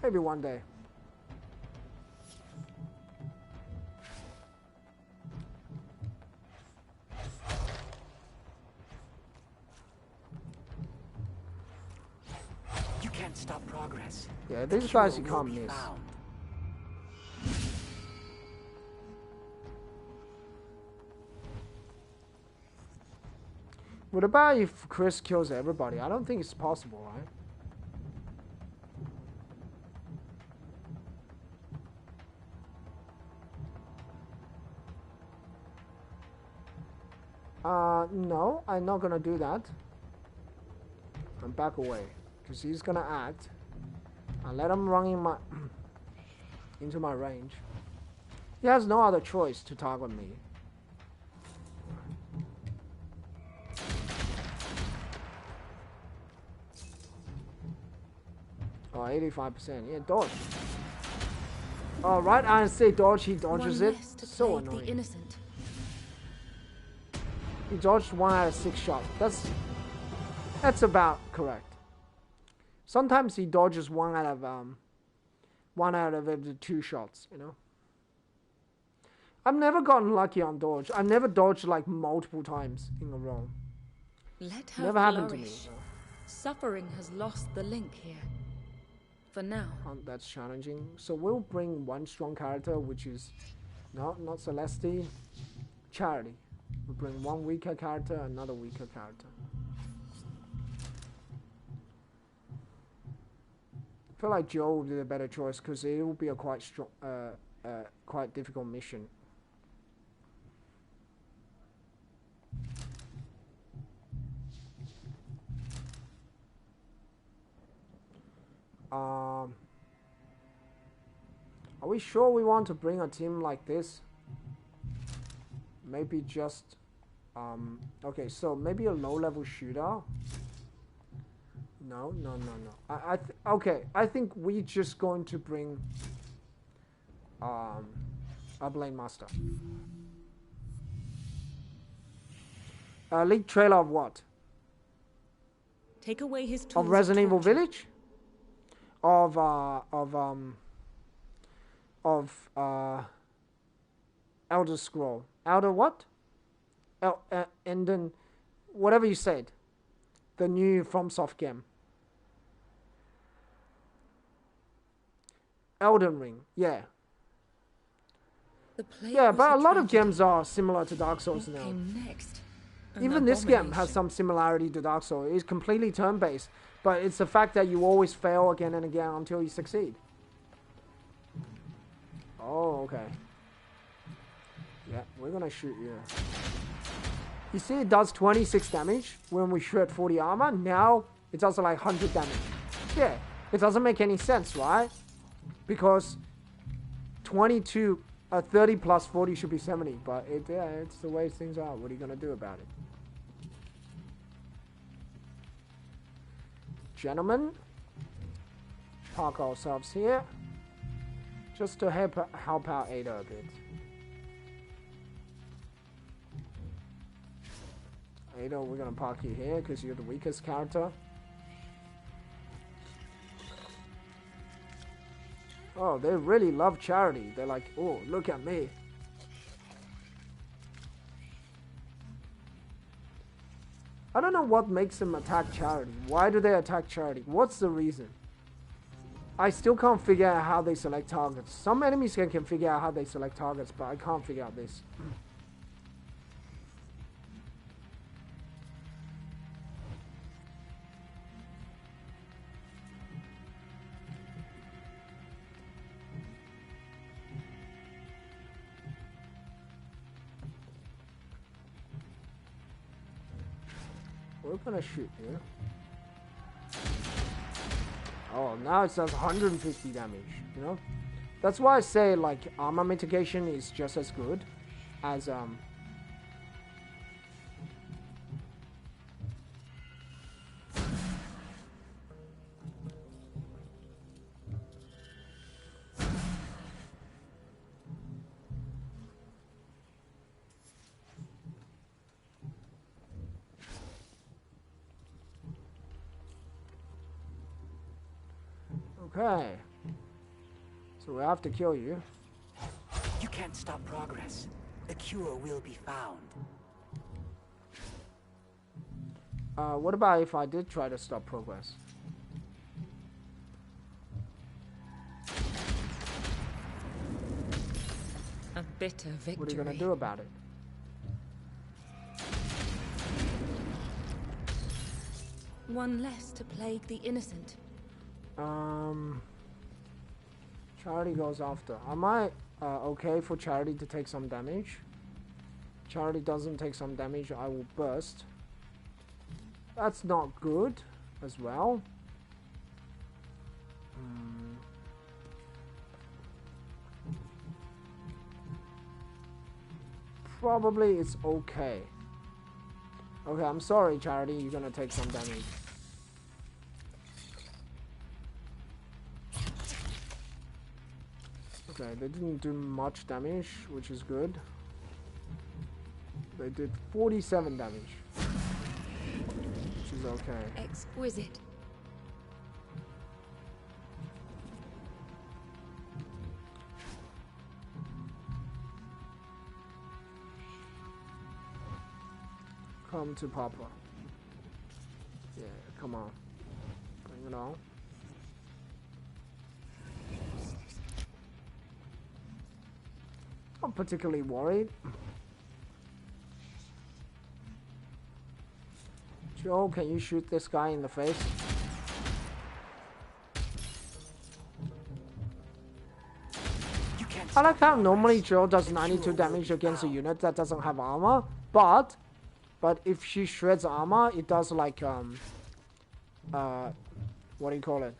Maybe one day. You can't stop progress. Yeah, The these guys cure you will can't be miss. found. What about if Chris kills everybody? I don't think it's possible, right? No, I'm not gonna do that. I'm back away, because he's gonna act. I let him run in my into my range. He has no other choice to target me. Oh, 85%. Yeah, dodge. Oh, right, I say dodge, he dodges One it. less to So plague annoying. the innocent. He dodged 1 out of 6 shots. That's about correct. Sometimes he dodges 1 out of every 2 shots, you know. I've never gotten lucky on dodge. I've never dodged like multiple times in a row. Let her Never happened to me. flourish. Suffering has lost the link here. For now. That's challenging. So we'll bring 1 strong character, which is not Celeste. Charity. We'll bring 1 weaker character, another weaker character. I feel like Joe will be the better choice because it will be a quite strong, quite difficult mission. Are we sure we want to bring a team like this? Maybe just okay, so maybe a low-level shooter. No. Okay, I think we just going to bring a Blade Master. Leak trailer of what? Take away his tools Of Resident Evil torture. Village? Of Elder Scroll. Elder what? And then whatever you said. The new FromSoft game. Elden Ring, yeah. Yeah, but a lot of games are similar to Dark Souls now. Came next? Even this game has some similarity to Dark Souls. It's completely turn-based, but it's the fact that you always fail again and again until you succeed. Oh, okay. Yeah, we're gonna shoot you. You see, it does 26 damage when we shoot 40 armor. Now it does like 100 damage. Yeah, it doesn't make any sense, right? Because 30 plus 40 should be 70, but it's the way things are. What are you gonna do about it? Gentlemen, park ourselves here just to help out Ada a bit. Ada, we're gonna park you here because you're the weakest character. Oh, they really love Charity. They're like, oh, look at me. I don't know what makes them attack Charity. Why do they attack Charity? What's the reason? I still can't figure out how they select targets. Some enemies can figure out how they select targets, but I can't figure out this. We're gonna shoot you. Oh, now it does 150 damage, you know? That's why I say, like, armor mitigation is just as good as, Okay. So we have to kill you. You can't stop progress. The cure will be found. What about if I did try to stop progress? A bitter victory. What are you gonna do about it? One less to plague the innocent. Charity goes after. Am I okay for Charity to take some damage? Charity doesn't take some damage, I will burst. That's not good as well. Probably it's okay. Okay, I'm sorry, Charity, you're gonna take some damage. Okay, they didn't do much damage, which is good. They did 47 damage, which is okay. Exquisite. Come to Papa. Yeah, come on. Bring it on. Not particularly worried. Joe, can you shoot this guy in the face? I like how normally Jill does 92 damage against a unit that doesn't have armor, but if she shreds armor, it does like what do you call it?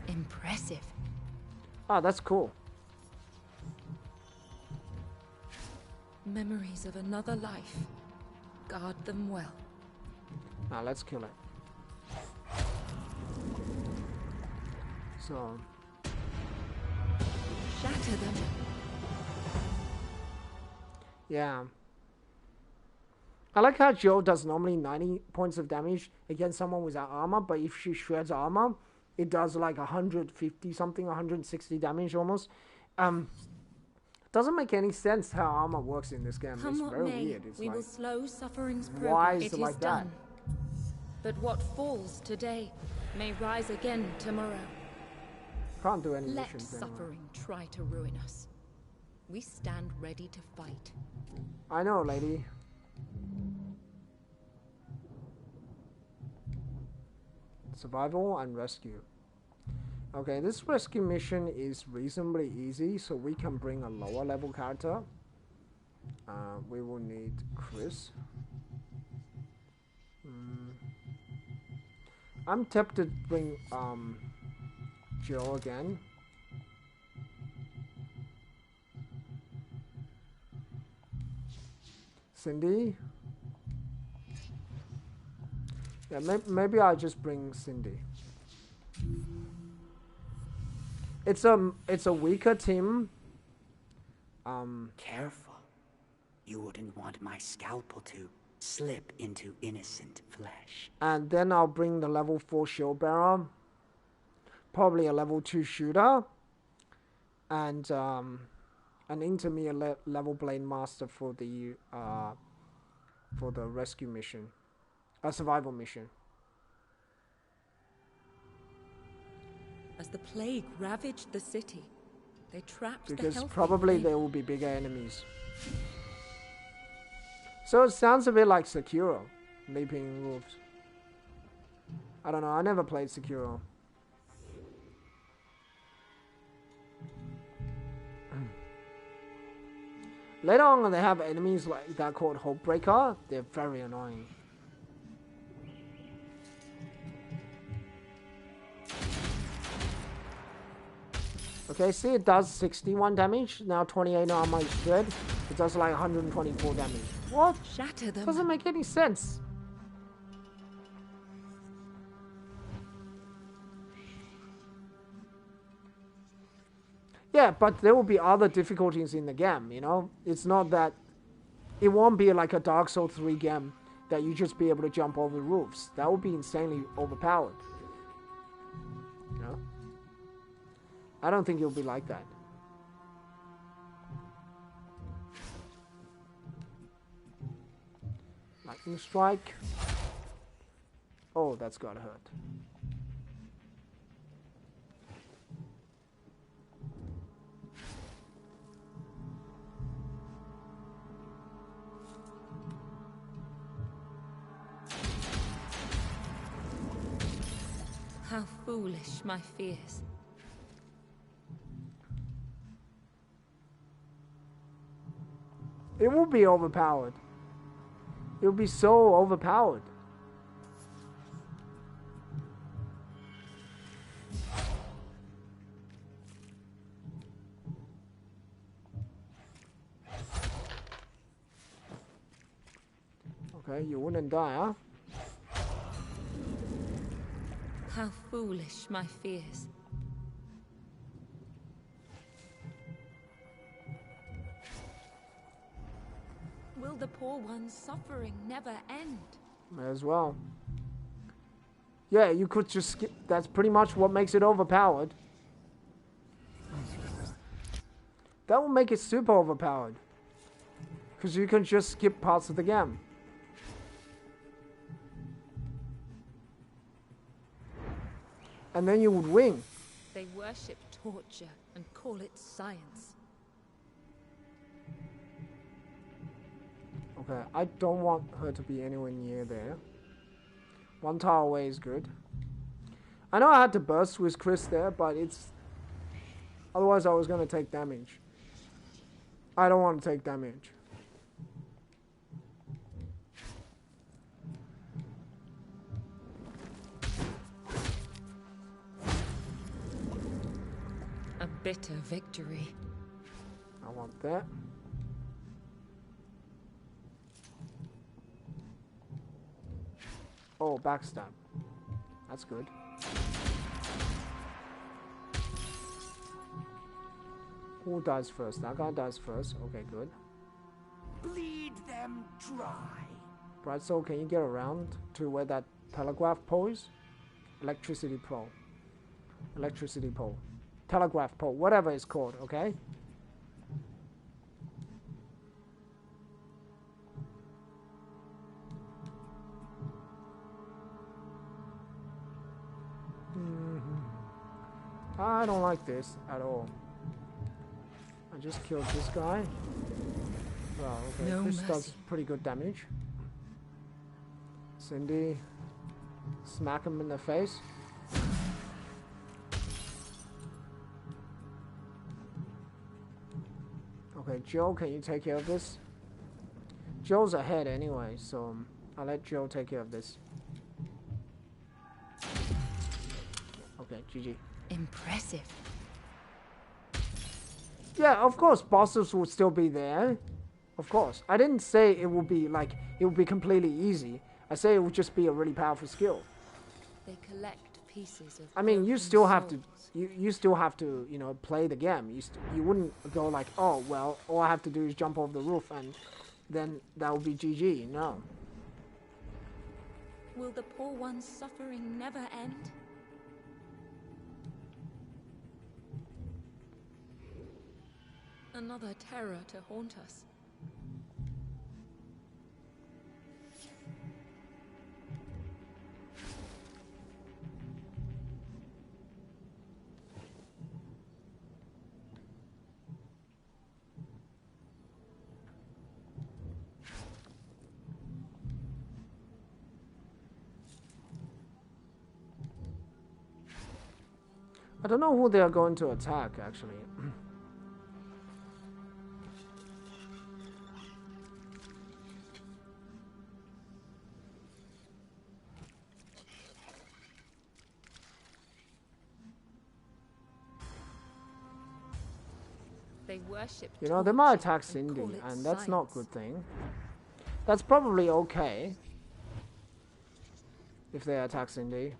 Impressive. Ah, that's cool. Memories of another life. Guard them well. Now let's kill it. So Shatter them. yeah. I like how Jill does normally 90 points of damage against someone without armor, but if she shreds armor, it does like 150 something, 160 damage almost. Doesn't make any sense how armor works in this game. Come It's what very may, weird. It's we like, will slow suffering's progress. why is It it like that? done. But what falls today may rise again tomorrow. Can't do any Let missions anymore. suffering try to ruin us. We stand ready to fight. I know, lady. Survival and rescue. Okay, this rescue mission is reasonably easy, so we can bring a lower level character. We will need Chris. I'm tempted to bring Jill again. Cindy. Yeah, maybe I'll just bring Cindy. It's a weaker team. Careful. You wouldn't want my scalpel to slip into innocent flesh. And then I'll bring the level 4 shield bearer. Probably a level 2 shooter. And an intermediate level blade master for the rescue mission. A survival mission. As the plague ravaged the city, they trapped the Because healthy. probably there will be bigger enemies. So it sounds a bit like Sekiro, Leaping Wolves. I don't know, I never played Sekiro. Later on, they have enemies like that called Hopebreaker. They're very annoying. Okay, see, it does 61 damage. Now 28 armor is dead. It does like 124 damage. What? Shatter them. Doesn't make any sense. Yeah, but there will be other difficulties in the game, you know? It's not that... It won't be like a Dark Souls 3 game that you just be able to jump over roofs. That would be insanely overpowered. You know? I don't think it'll be like that. Lightning strike. Oh, that's gotta hurt. How foolish my fears. It will be overpowered. It will be so overpowered. Okay, you wouldn't die, huh? How foolish my fears. Will the poor one's suffering never end? May as well. Yeah, you could just skip. That's pretty much what makes it overpowered. That will make it super overpowered. Because you can just skip parts of the game. And then you would win. They worship torture and call it science. Okay, I don't want her to be anywhere near there. 1 tile away is good. I know I had to burst with Chris there, but it's... Otherwise I was going to take damage. I don't want to take damage. A bitter victory. I want that. Oh, backstab. That's good. Who dies first? That guy dies first. Okay, good. Bleed them dry. Bright Soul, can you get around to where that telegraph pole is? Electricity pole. Electricity pole. Telegraph pole. Whatever it's called, okay? I don't like this at all. I just killed this guy. Well, okay, No Chris mercy. does pretty good damage. Cindy, smack him in the face. Okay, Joe, can you take care of this? Joe's ahead anyway, so I'll let Joe take care of this. Okay, GG. Impressive. Yeah, of course, bosses will still be there. Of course. I didn't say it would be like, it would be completely easy. I say it would just be a really powerful skill. They collect pieces of I mean, you broken still have to, souls. you still have to, you know, play the game. You wouldn't go like, oh, well, all I have to do is jump off the roof and then that would be GG. No. Will the poor one's suffering never end? Another terror to haunt us. I don't know who they are going to attack, actually. They worship. You know, they might torture attack and Cindy, call it and that's not a science. good thing. That's probably okay if they attack Cindy.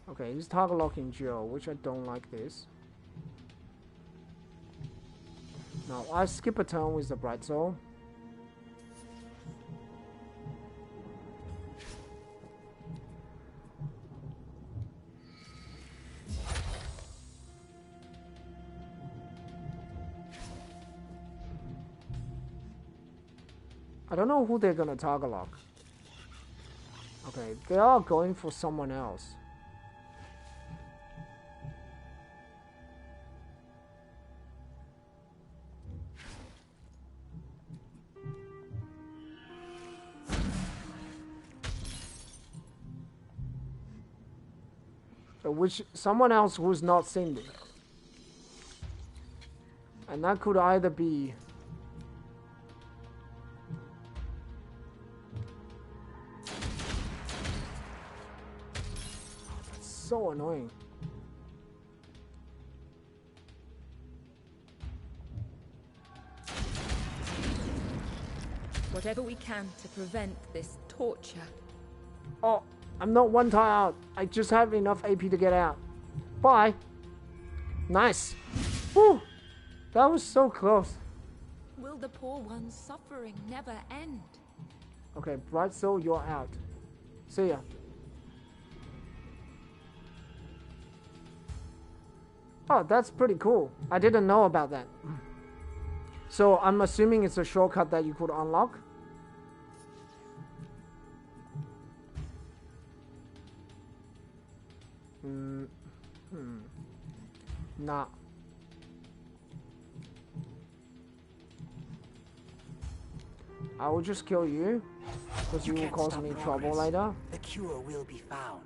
Okay, he's target locking Joe, which I don't like this. Now, I skip a turn with the Bright Soul. I don't know who they're gonna target lock. Okay, they are going for someone else. Which someone else who's not Cindy. And that could either be so annoying. Whatever we can to prevent this torture. Oh, I'm not one tile out. I just have enough AP to get out. Bye. Nice. Whew. That was so close. Will the poor one's suffering never end? Okay, Bright Soul, you're out. See ya. Oh, that's pretty cool. I didn't know about that. So I'm assuming it's a shortcut that you could unlock. Nah. I will just kill you, because you will can't cause stop me progress. trouble later. The cure will be found.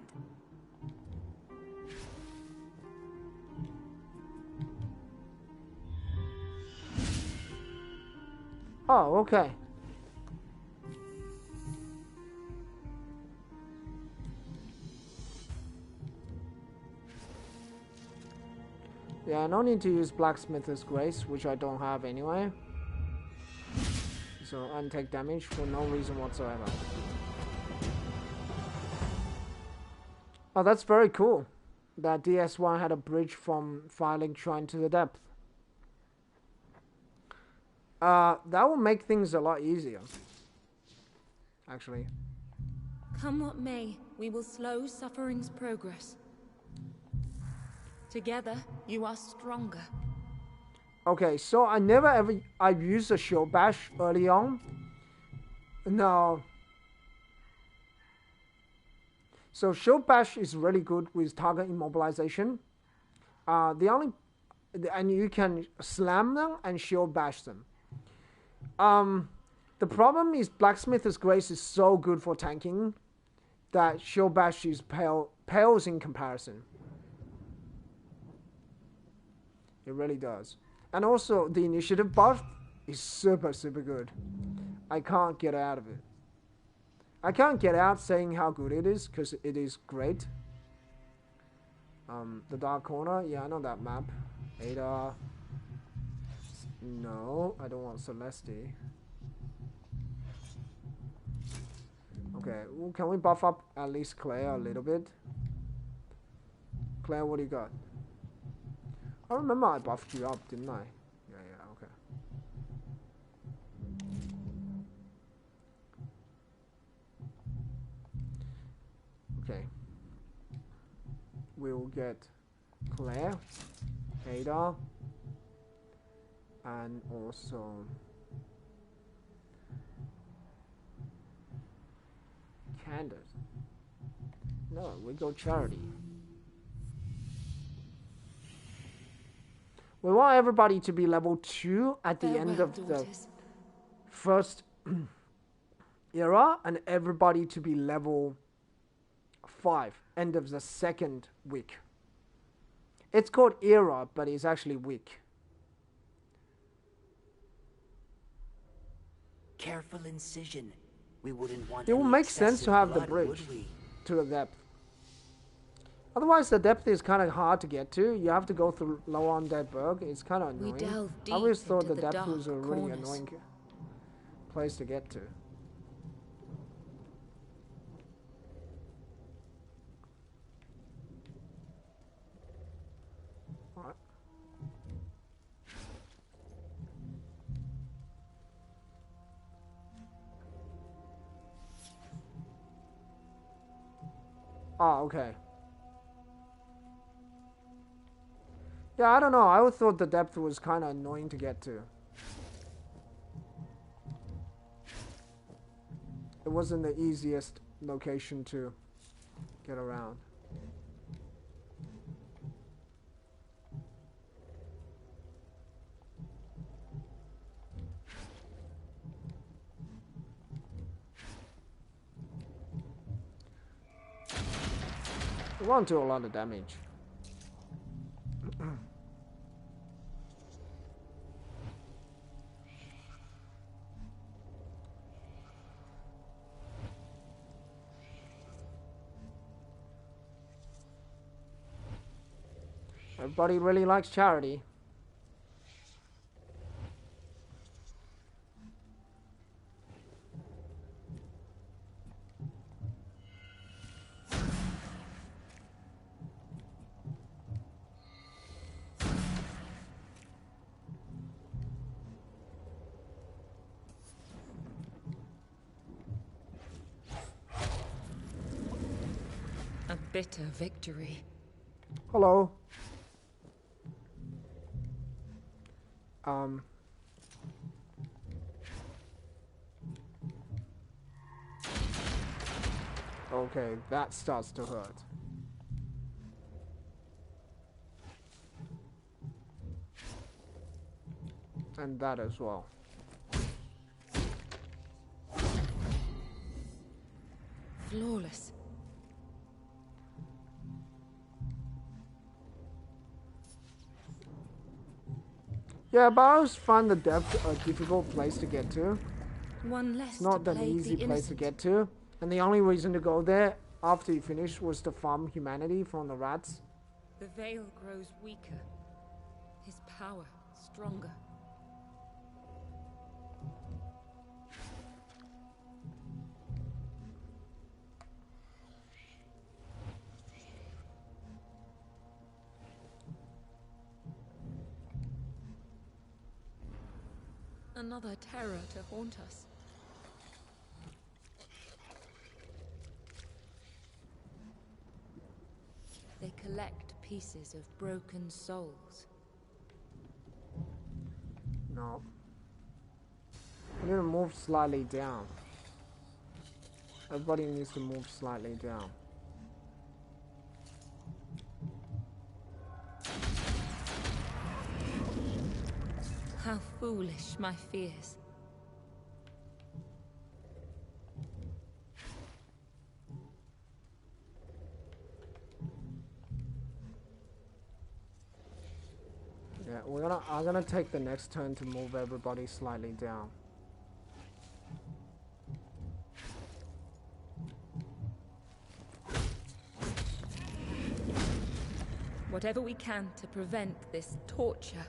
Oh, okay. Yeah, no need to use Blacksmith's Grace, which I don't have anyway. So, and take damage for no reason whatsoever. Oh, that's very cool. That DS1 had a bridge from Firelink Shrine to the depth. That will make things a lot easier. Actually. Come what may, we will slow suffering's progress. Together, you are stronger. Okay, so I've used a shield bash early on. No. So shield bash is really good with target immobilization. And you can slam them and shield bash them. The problem is Blacksmith's Grace is so good for tanking that shield bash is pales in comparison. It really does. And also the initiative buff is super good. I can't get out of it. I can't get out saying how good it is because it is great. The Dark Corner, yeah, I know that map. Ada. No, I don't want Celeste. Okay, well, can we buff up at least Claire a little bit? Claire, what do you got? I remember I buffed you up, didn't I? Yeah, okay. Okay. We'll get Claire, Ada, and also Candace. No, we go Charity. We want everybody to be level 2 at the end of the first era, and everybody to be level 5, end of the second week. It's called era, but it's actually week. Careful incision. We wouldn't want It will any make sense to have the blood, bridge would we? to the depth. Otherwise, the depth is kind of hard to get to. You have to go through low on Dead Berg. It's kind of annoying. We delve I always deep thought into the the depth was a dark really corners. annoying place to get to. Alright. Oh, okay. Yeah, I don't know. I always thought the depth was kind of annoying to get to. It wasn't the easiest location to get around. We won't do a lot of damage. Everybody really likes Charity. A bitter victory. Hello. Okay, that starts to hurt. And that as well. flawless. Yeah, but I always find the depth a difficult place to get to. One less It's not to an plague easy the place to innocent. get to. And the only reason to go there after you finish was to farm humanity from the rats. The veil grows weaker, his power stronger. Another terror to haunt us. They collect pieces of broken souls. No. We need to move slightly down. Everybody needs to move slightly down. How foolish my fears. Yeah, I'm gonna take the next turn to move everybody slightly down. Whatever we can to prevent this torture.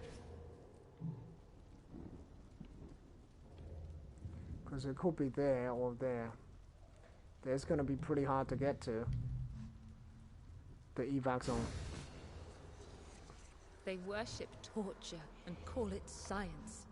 Because it could be there or there. There's gonna be pretty hard to get to. The evac zone. They worship torture and call it science.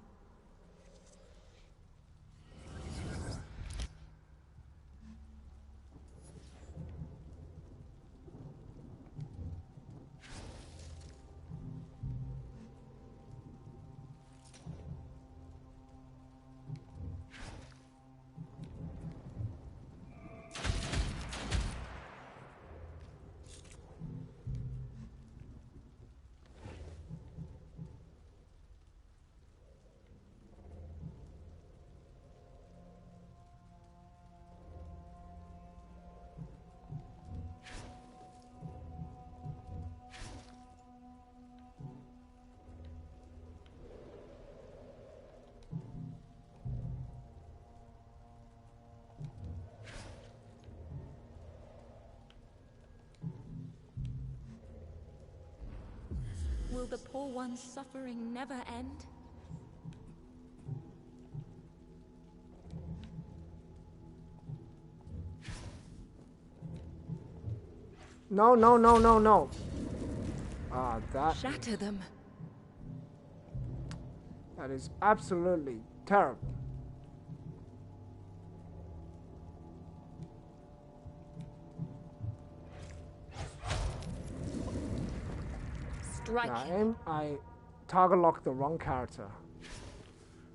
Will the poor one's suffering never end? No, no, no, no, no. That Shatter them. That is absolutely terrible. Strike him. I target locked the wrong character.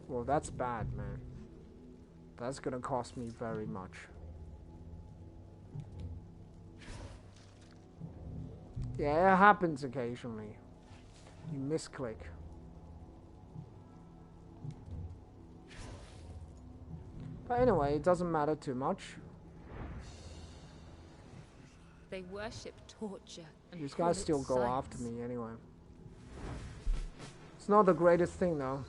Well, that's bad, man. That's gonna cost me very much. Yeah, it happens occasionally. You misclick. But anyway, it doesn't matter too much. They worship torture and These call guys it still go science. after me anyway. It's not the greatest thing though.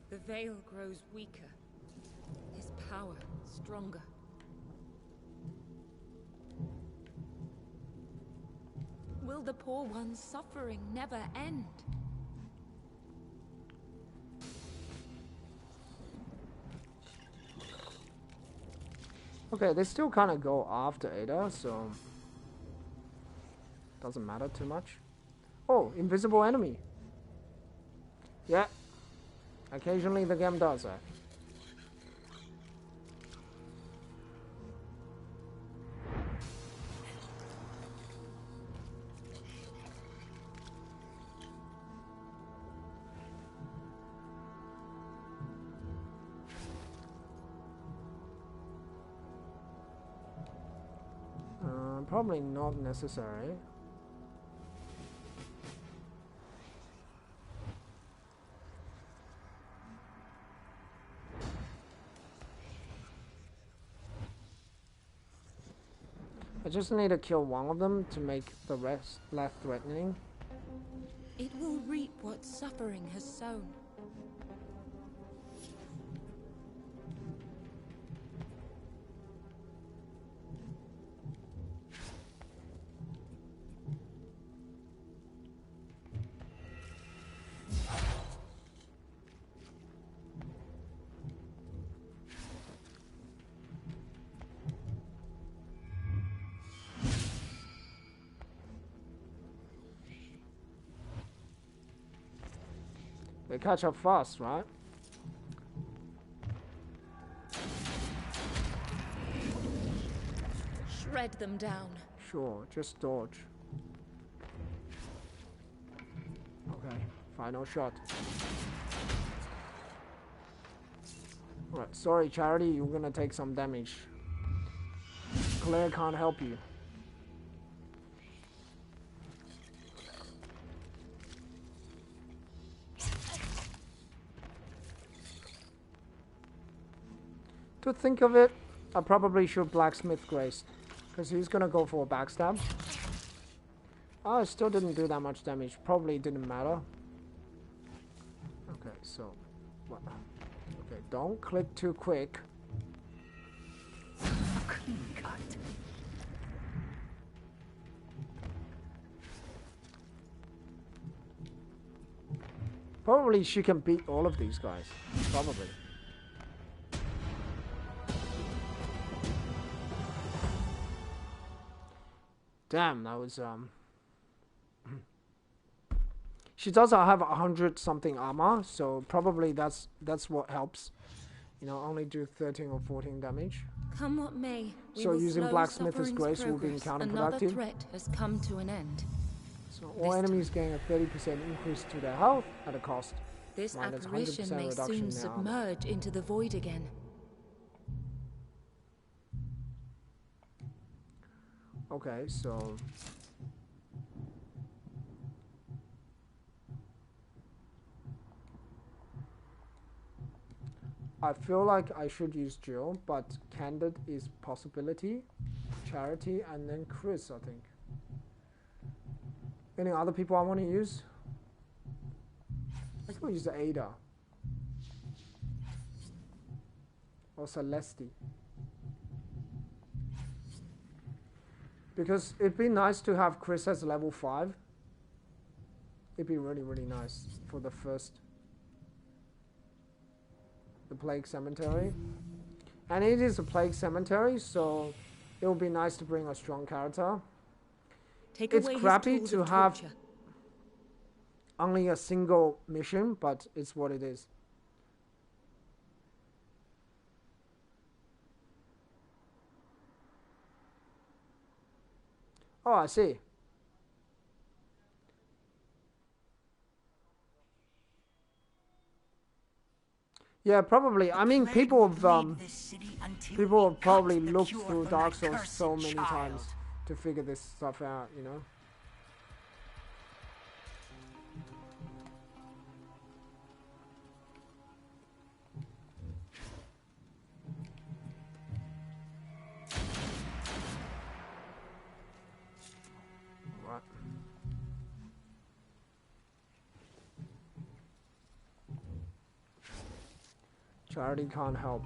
The veil grows weaker, his power stronger. Will the poor one's suffering never end? Okay, they still kind of go after Ada, so doesn't matter too much. Oh, invisible enemy. Yeah, occasionally the game does that. Probably not necessary. I just need to kill one of them to make the rest less threatening. It will reap what suffering has sown. They catch up fast, right? Shred them down. Sure, just dodge. Okay, final shot. Alright, sorry Charity, you're gonna take some damage. Claire can't help you. To think of it, I probably should blacksmith Grace, because he's gonna go for a backstab. Oh, it still didn't do that much damage. Probably didn't matter. Okay, so what? Okay, don't click too quick. Clean cut. Probably she can beat all of these guys. Probably. Damn, that was she does have 100 something armor, so probably that's what helps. You know, only do 13 or 14 damage. Come what may, we So will using slow blacksmith as suffering's grace will be progress. Another counterproductive. threat has come to an end. So all enemies gain a 30% increase to their health at a cost. This Minus apparition 100% may reduction soon in armor. submerge into the void again. Okay, so I feel like I should use Jill, but Candid is possibility, Charity, and then Chris, I think. Any other people I want to use? I could use Ada. Or Celeste. Because it'd be nice to have Chris as level 5. It'd be really, really nice for the Plague Cemetery. And it is a Plague Cemetery, so it would be nice to bring a strong character. Take It's away his crappy tools to of have torture. only a single mission, but it's what it is. Oh, I see. Yeah, probably. I mean, people have probably looked through Dark Souls so many times to figure this stuff out, you know. Right. Charity can't help.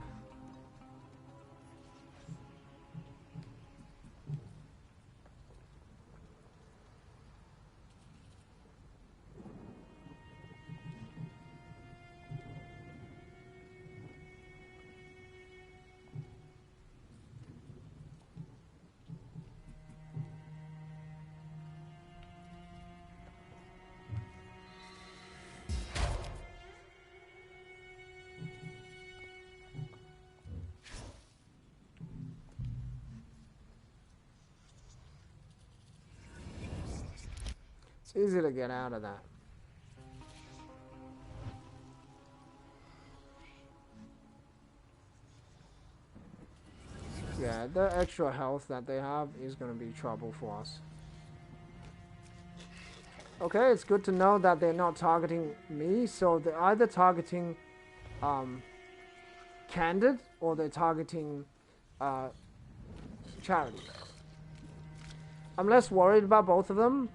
It's easy to get out of that. Yeah, the extra health that they have is going to be trouble for us. Okay, it's good to know that they're not targeting me, so they're either targeting Candid or they're targeting Charity. I'm less worried about both of them.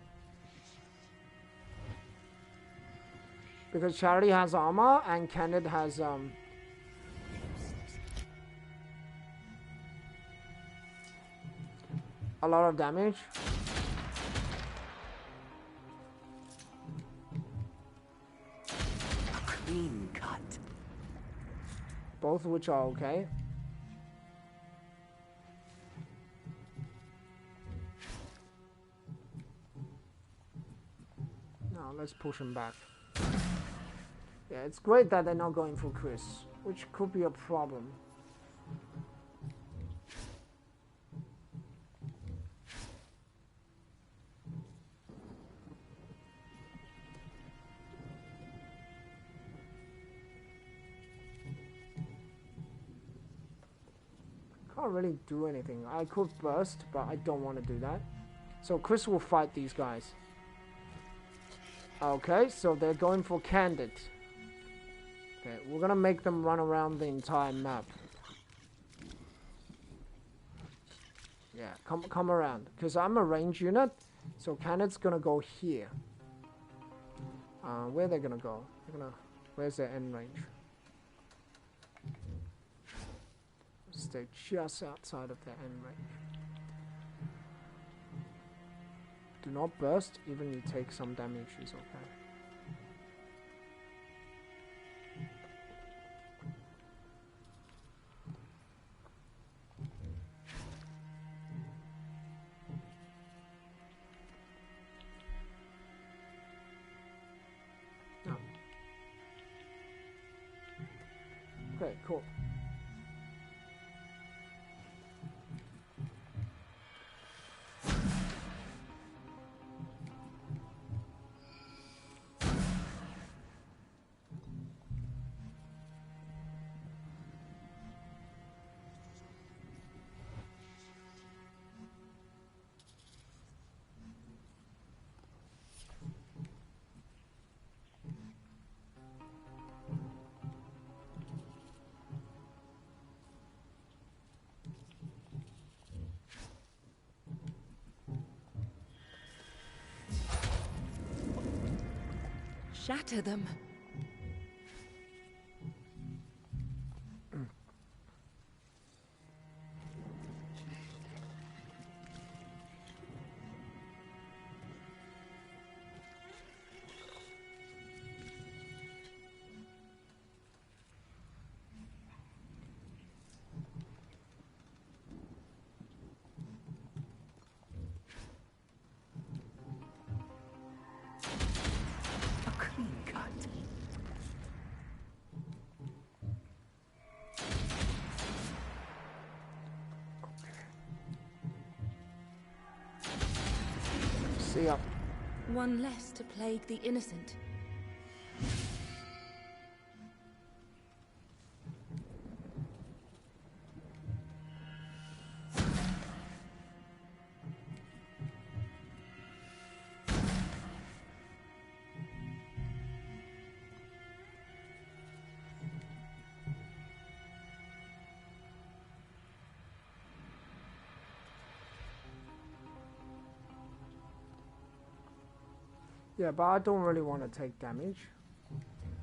Because Charity has armor and Candid has a lot of damage. Clean cut. Both of which are okay. Now let's push him back. Yeah, it's great that they're not going for Chris, which could be a problem. Can't really do anything. I could burst, but I don't want to do that. So Chris will fight these guys. Okay, so they're going for Candid. Okay, we're gonna make them run around the entire map. Yeah, come around. Because I'm a range unit, so Candid's gonna go here. Where they're gonna go? Where's their end range? Stay just outside of their end range. Do not burst, even you take some damage is okay. No. Okay, cool. Shatter them. See ya. One less to plague the innocent. Yeah, but I don't really want to take damage.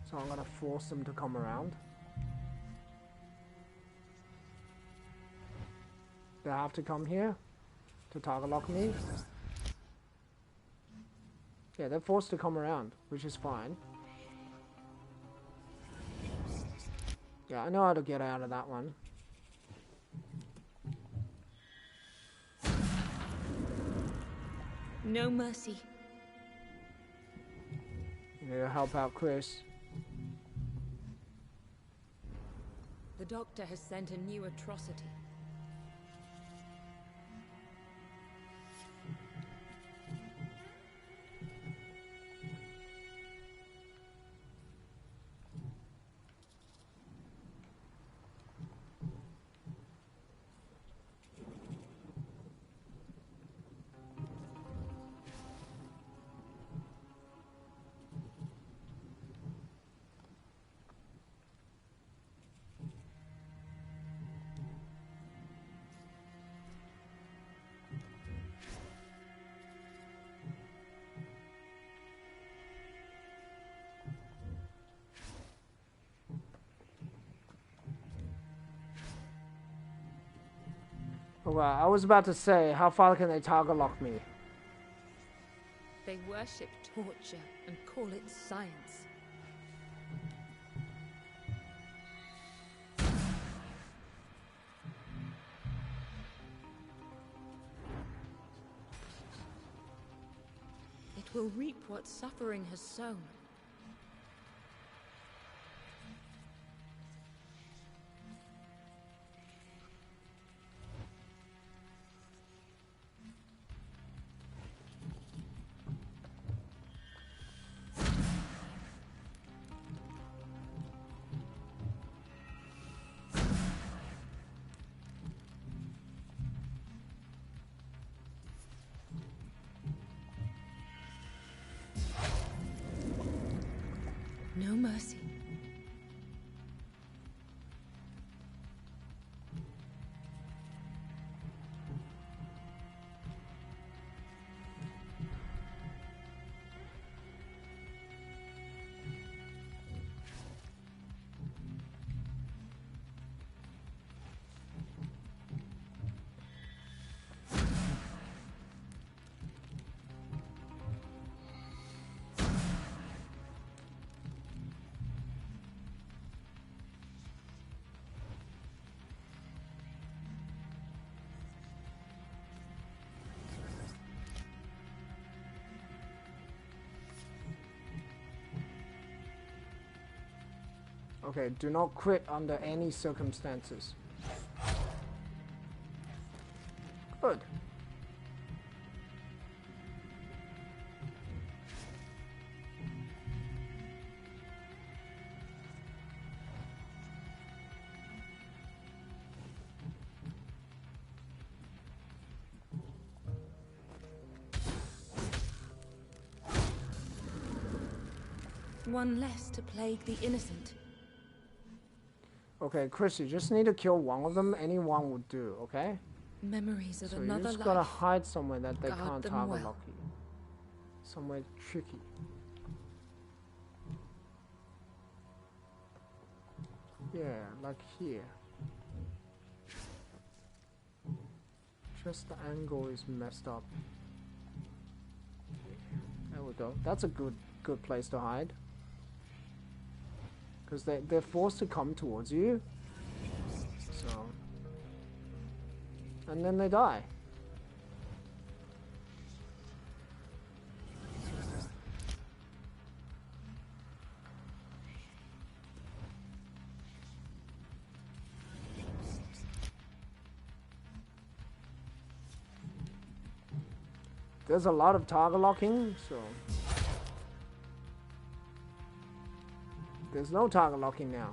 So I'm gonna force them to come around. They have to come here to target lock me. Yeah, they're forced to come around, which is fine. Yeah, I know how to get out of that one. No mercy. You need to help out Chris. The doctor has sent a new atrocity. Okay, I was about to say, how far can they target lock me? They worship torture and call it science. It will reap what suffering has sown. No mercy. Okay, do not quit under any circumstances. Good. One less to plague the innocent. Okay, Chris, you just need to kill one of them. Any one would do, okay? Memories of So you another just life. gotta hide somewhere that they Guard can't them target well. lock you. Somewhere tricky. Yeah, like here. Just the angle is messed up. There we go. That's a good place to hide. Because they're forced to come towards you. So. And then they die. There's a lot of target locking, so there's no target locking now.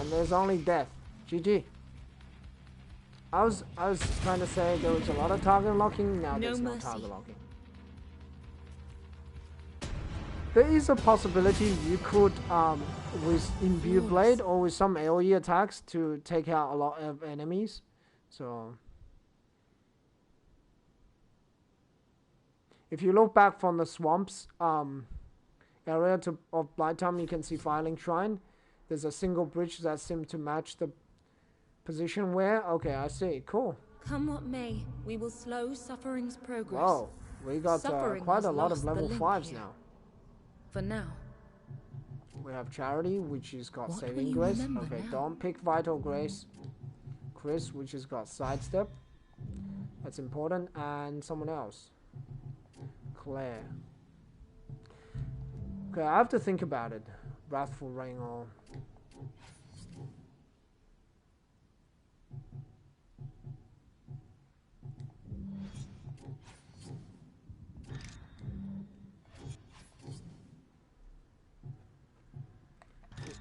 And there's only death. GG. I was trying to say there was a lot of target locking, now there's no target locking. There is a possibility you could, with Imbued Blade or with some AoE attacks, to take out a lot of enemies. So, if you look back from the swamps area of Blighttown, you can see Filing Shrine. There's a single bridge that seems to match the position where. Okay, I see. Cool. Come what may, we will slow suffering's progress. Whoa, we got quite a lot of level 5s here. now. For now. We have Charity, which has got What Saving will you Grace. remember Okay, now? don't pick Vital Grace. Chris, which has got Sidestep. That's important. And someone else. Claire. Okay, I have to think about it. Wrathful Rain or...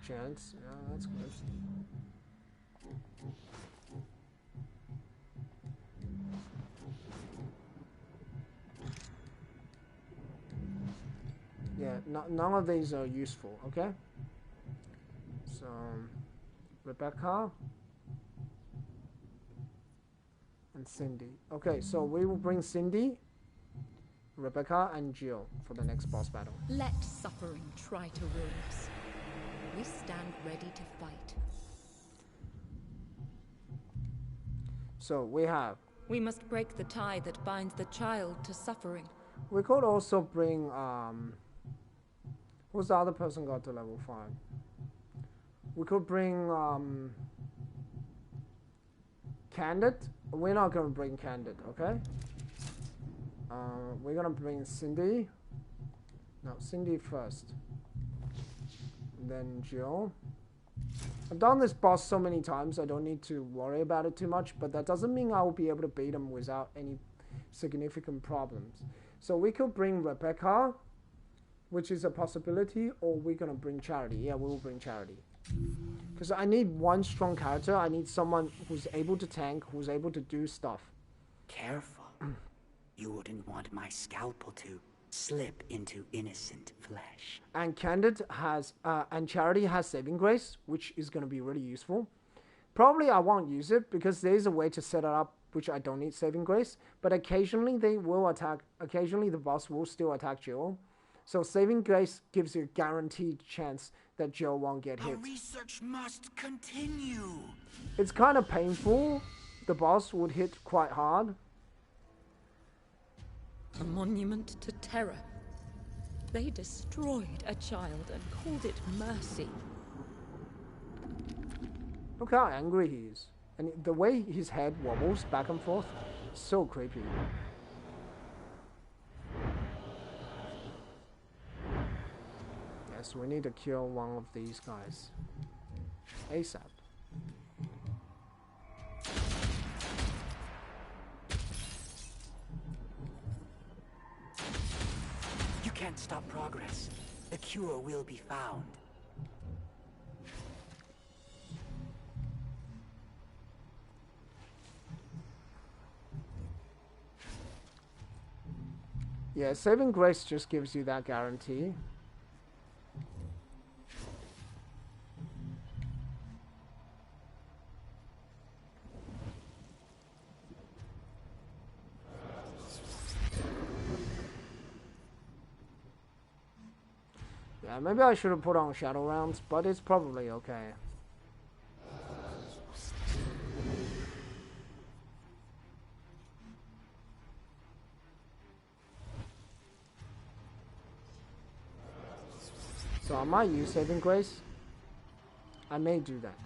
Chance, yeah, that's good. Yeah, none of these are useful, okay? So, Rebecca and Cindy. Okay, so we will bring Cindy, Rebecca, and Jill for the next boss battle. Let suffering try to ruin us. We stand ready to fight. So we have. We must break the tie that binds the child to suffering. We could also bring who's the other person got to level 5? We could bring Candid. We're not gonna bring Candid, okay? We're gonna bring Cindy. No, Cindy first. Then Jill. I've done this boss so many times, I don't need to worry about it too much, but that doesn't mean I will be able to beat him without any significant problems. So we could bring Rebecca, which is a possibility, or we're gonna bring Charity. Yeah, we will bring Charity. Because I need one strong character, I need someone who's able to tank, who's able to do stuff. Careful. You wouldn't want my scalpel to slip into innocent flesh. And Candid has, and Charity has Saving Grace, which is gonna be really useful. Probably I won't use it because there's a way to set it up which I don't need Saving Grace, but occasionally they will attack, occasionally the boss will still attack Jill. So Saving Grace gives you a guaranteed chance that Jill won't get hit. Our research must continue. It's kind of painful. The boss would hit quite hard. A monument to terror. They destroyed a child and called it mercy. Look how angry he is. And the way his head wobbles back and forth, so creepy. Yes, we need to kill one of these guys. ASAP. You can't stop progress. The cure will be found. Yeah, Saving Grace just gives you that guarantee. Yeah, maybe I should have put on Shadow Rounds, but it's probably okay. So I might use Saving Grace. I may do that.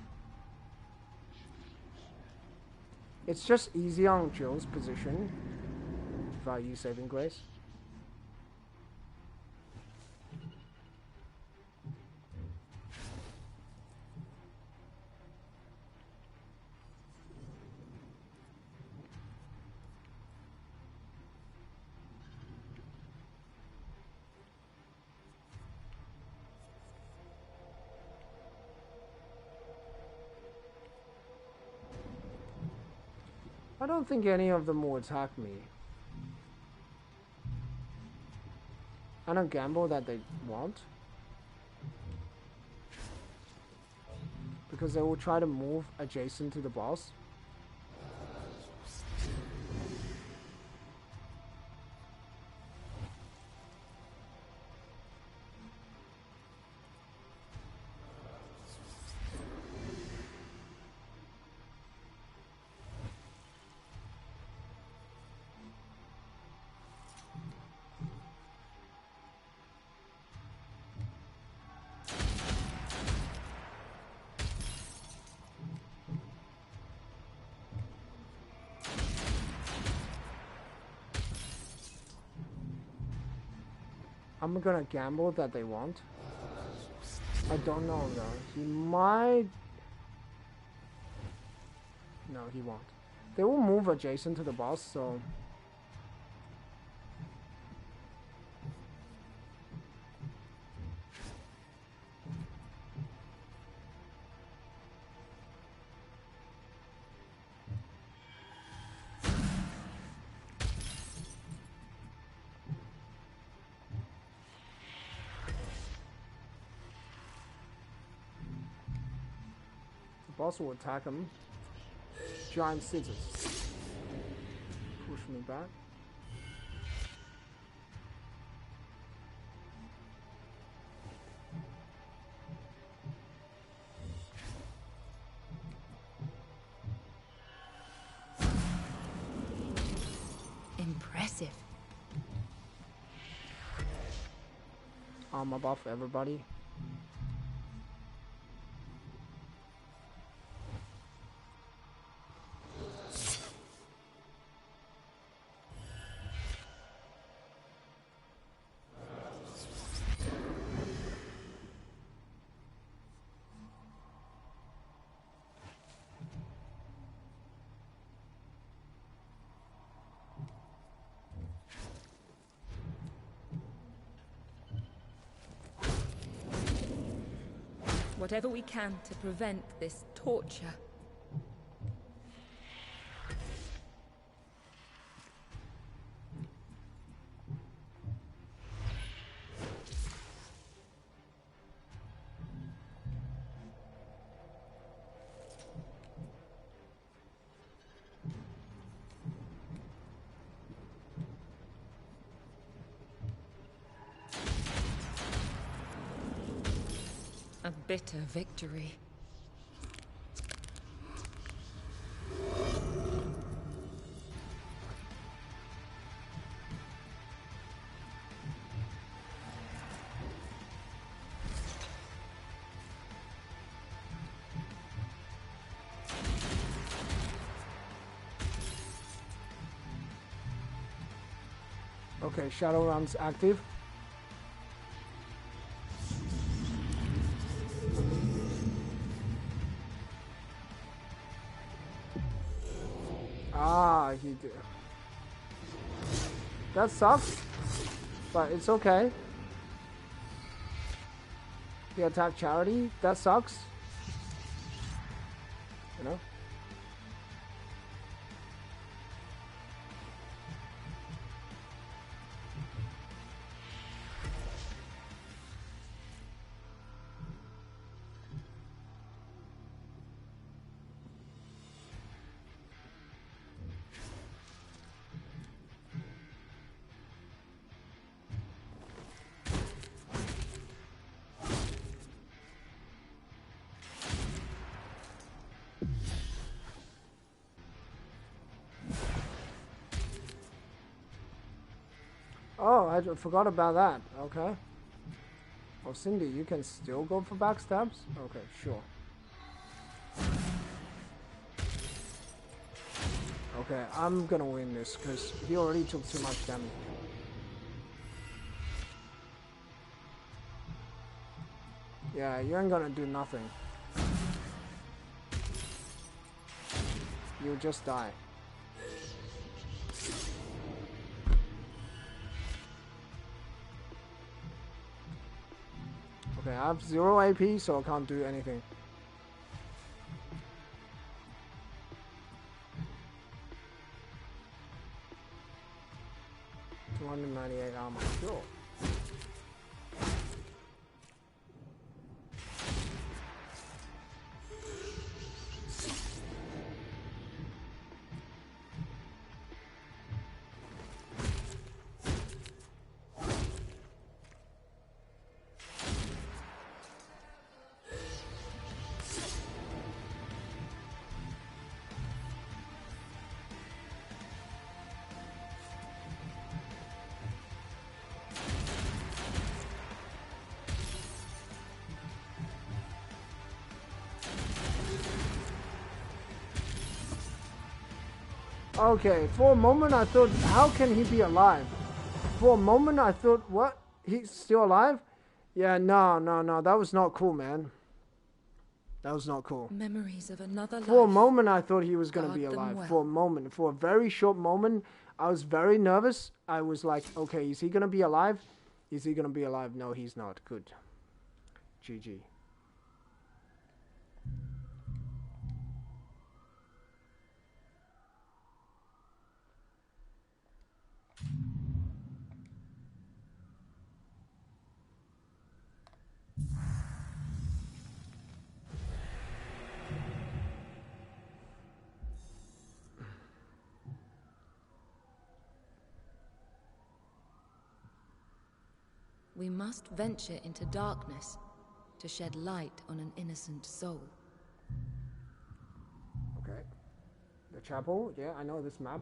It's just easier on Jill's position if I use Saving Grace. I don't think any of them will attack me. I don't gamble that they won't. Because they will try to move adjacent to the boss. I'm gonna gamble that they won't. I don't know though. He might... No, he won't. They will move adjacent to the boss, so... boss will attack him. Giant scissors. Push me back. Impressive. Armor buff, everybody. Whatever we can to prevent this torture. A bitter victory. Okay, Shadowrun's active. Ah, he did. That sucks, but it's okay. He attacked Charity. That sucks. You know? Oh, I forgot about that. Okay. Oh, Cindy, you can still go for backstabs? Okay, sure. Okay, I'm gonna win this because he already took too much damage. Yeah, you ain't gonna do nothing. You'll just die. Okay, I have 0 AP, so I can't do anything. $298 armor, sure. Okay, for a moment I thought, how can he be alive? For a moment I thought, what? He's still alive? Yeah, no, that was not cool, man. That was not cool. Memories of another life. For a moment I thought he was gonna Guard be them alive. well. For a moment, for a very short moment, I was very nervous. I was like, okay, is he gonna be alive? Is he gonna be alive? No, he's not. Good. GG. We must venture into darkness to shed light on an innocent soul. Okay. The chapel, yeah, I know this map.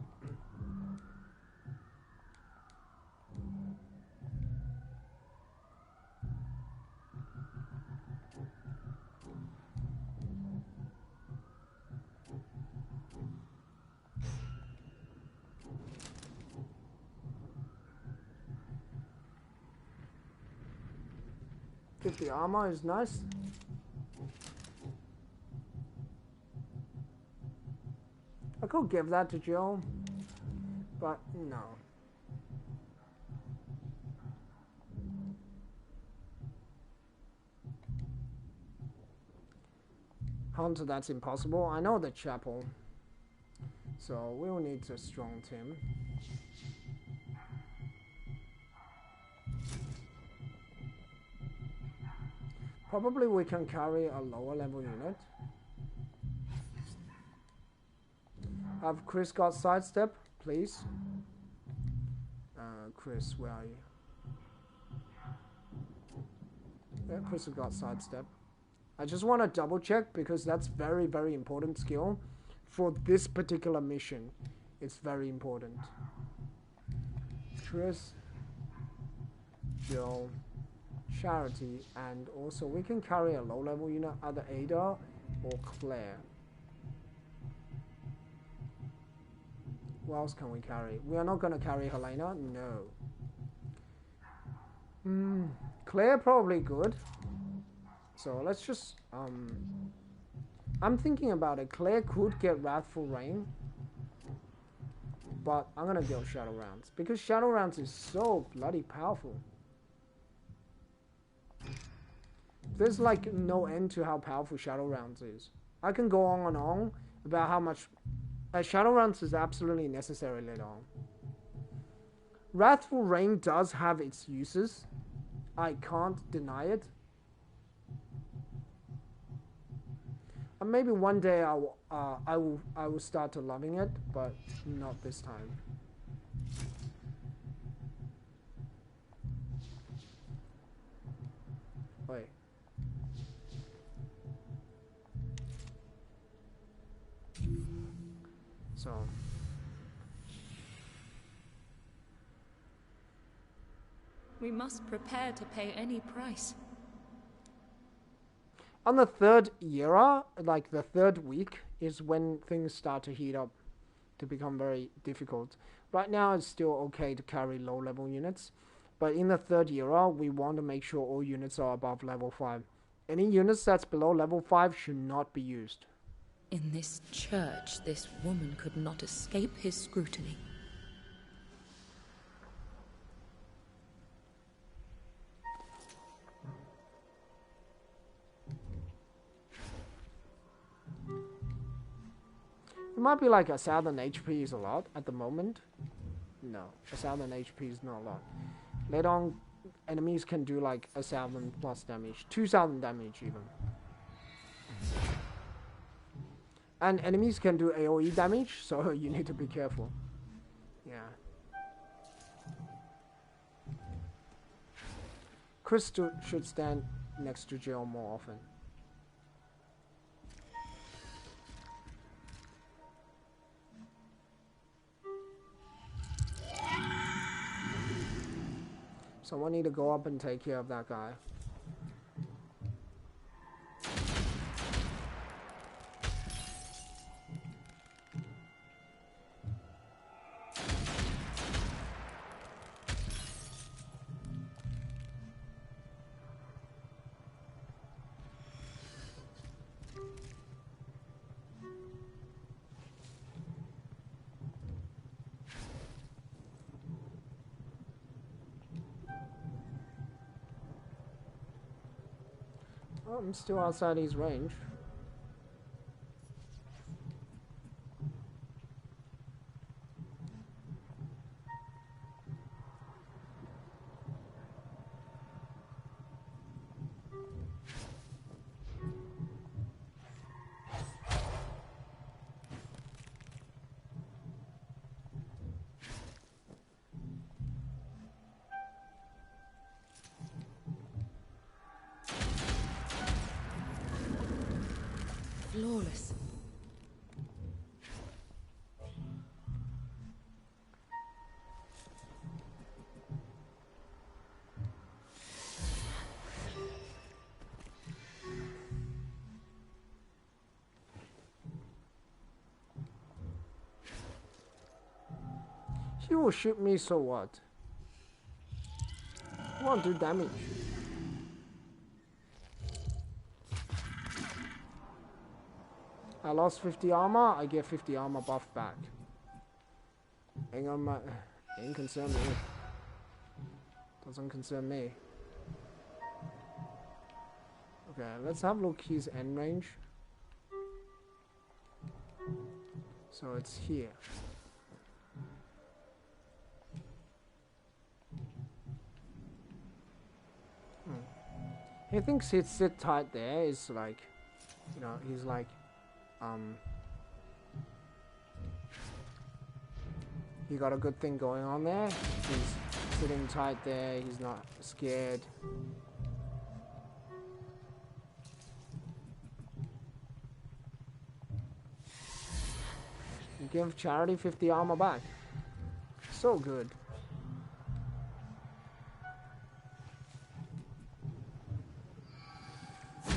50 armor is nice. I could give that to Jill, but no. Hunter, that's impossible. I know the chapel. So we'll need a strong team. Probably we can carry a lower level unit. Have Chris got sidestep, please? Chris, where are you? Yeah, Chris has got sidestep. I just want to double check because that's very, very important skill for this particular mission. It's very important. Chris, Jill, Charity, and also we can carry a low level unit, either Ada or Claire. Who else can we carry? We are not going to carry Helena, no. Claire probably good. So let's just I'm thinking about it. Claire could get Wrathful Rain, but I'm gonna go Shadow Rounds because Shadow Rounds is so bloody powerful. There's like no end to how powerful Shadow Rounds is. I can go on and on about how much Shadow Rounds is absolutely necessary later on. Wrathful Rain does have its uses. I can't deny it. And maybe one day I will start to loving it, but not this time. Wait. So we must prepare to pay any price. On the third era, like the third week, is when things start to heat up, to become very difficult. Right now, it's still okay to carry low-level units, but in the third era, we want to make sure all units are above level 5. Any units that's below level 5 should not be used. In this church, this woman could not escape his scrutiny. It might be like 1,000 HP is a lot at the moment. No, 1,000 HP is not a lot. Later on, enemies can do like 1,000 plus damage, 2,000 damage even. And enemies can do AoE damage, so you need to be careful. Yeah. Chris should stand next to Jill more often. Someone need to go up and take care of that guy. Oh, I'm still outside his range. Flawless. He will shoot me, so what? He won't do damage. I lost 50 armor, I get 50 armor buff back. Ain't concern me. Doesn't concern me. Okay, let's have a look his end range. So it's here. He thinks he'd sit tight there is like, you know, he's like, he got a good thing going on there. He's sitting tight there, he's not scared. You give Charity 50 armor back. So good.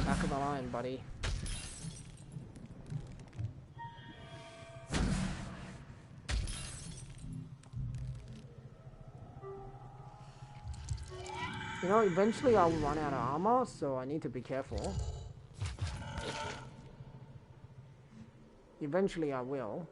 Back of the line, buddy. You know, eventually I'll run out of armor, so I need to be careful. Eventually I will.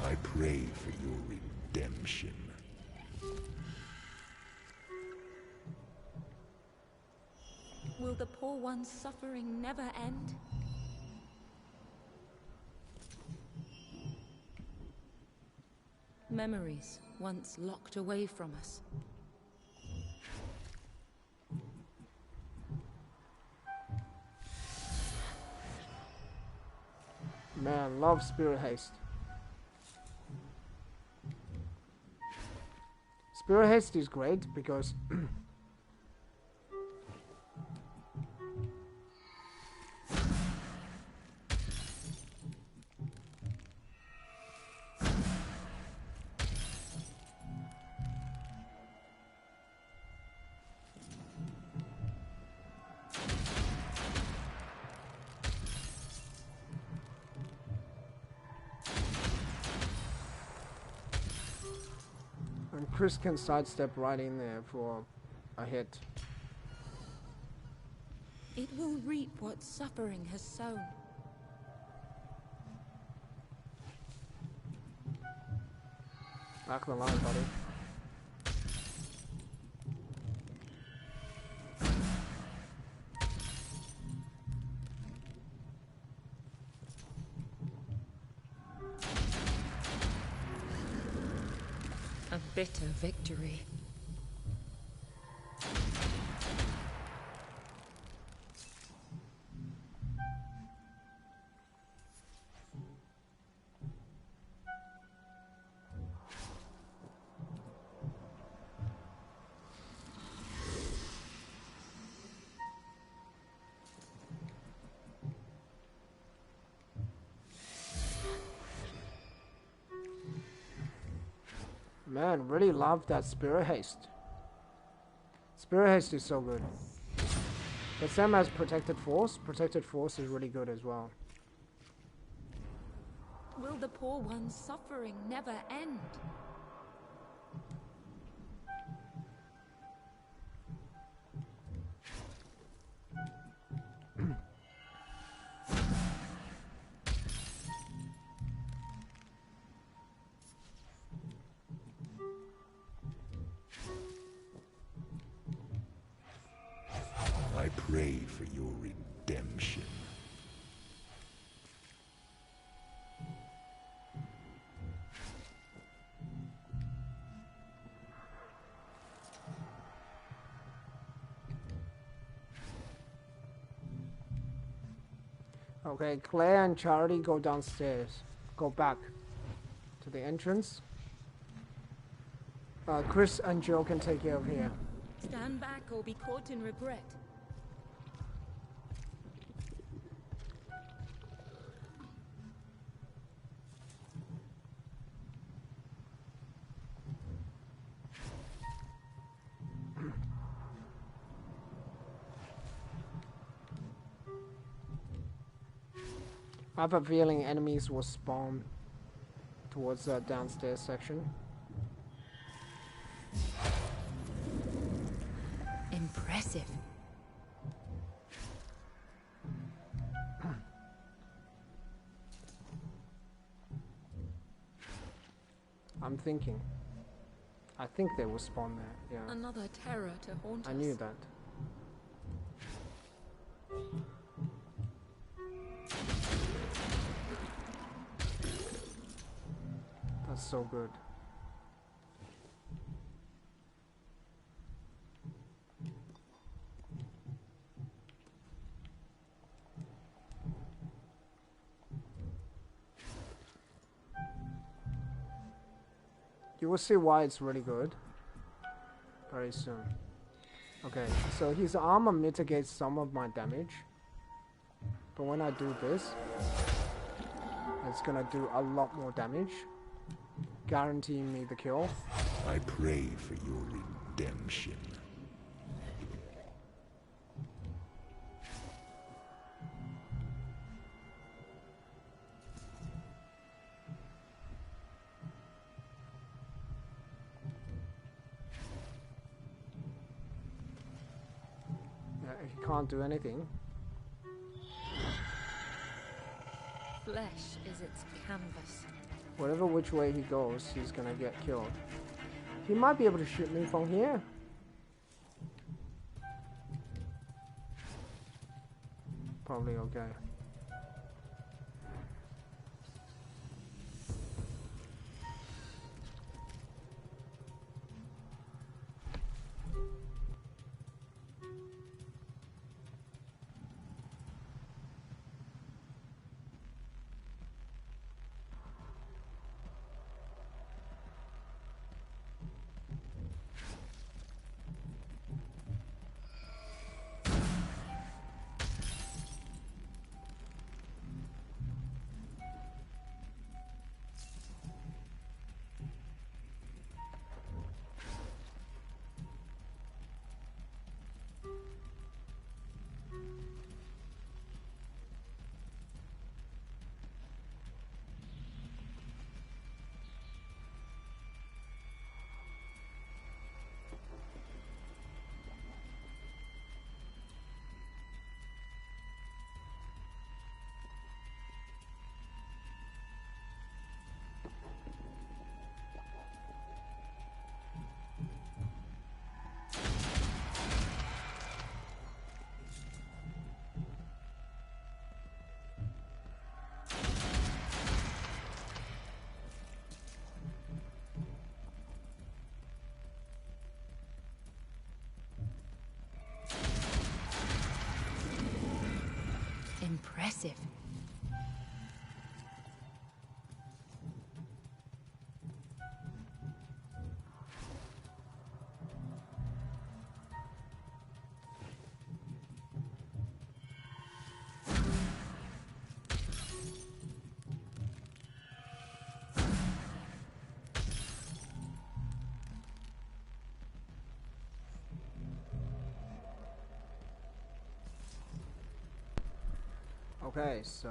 I pray for your redemption. Will the poor one's suffering never end? Memories once locked away from us. Man, love Spirit Haste. Spirit Haste is great because Chris can sidestep right in there for a hit. It will reap what suffering has sown. Back of the line, buddy. A bitter victory. Man, really love that Spirit Haste. Spirit Haste is so good. The same as Protected Force. Protected Force is really good as well. Will the poor one's suffering never end? I pray for your redemption. Okay, Claire and Charity go downstairs. Go back to the entrance. Chris and Joe can take care of here. Stand back or be caught in regret. I have a feeling enemies will spawn towards that downstairs section. Impressive. I'm thinking. I think they will spawn there, yeah. Another terror to haunt us. I knew that. That's so good. You will see why it's really good very soon. Okay, so his armor mitigates some of my damage, but when I do this, it's gonna do a lot more damage, guaranteeing me the kill. I pray for your redemption. Yeah, he can't do anything. Flesh is its canvas. Whatever which way he goes, he's gonna get killed. He might be able to shoot me from here. Probably okay. Impressive. Okay, so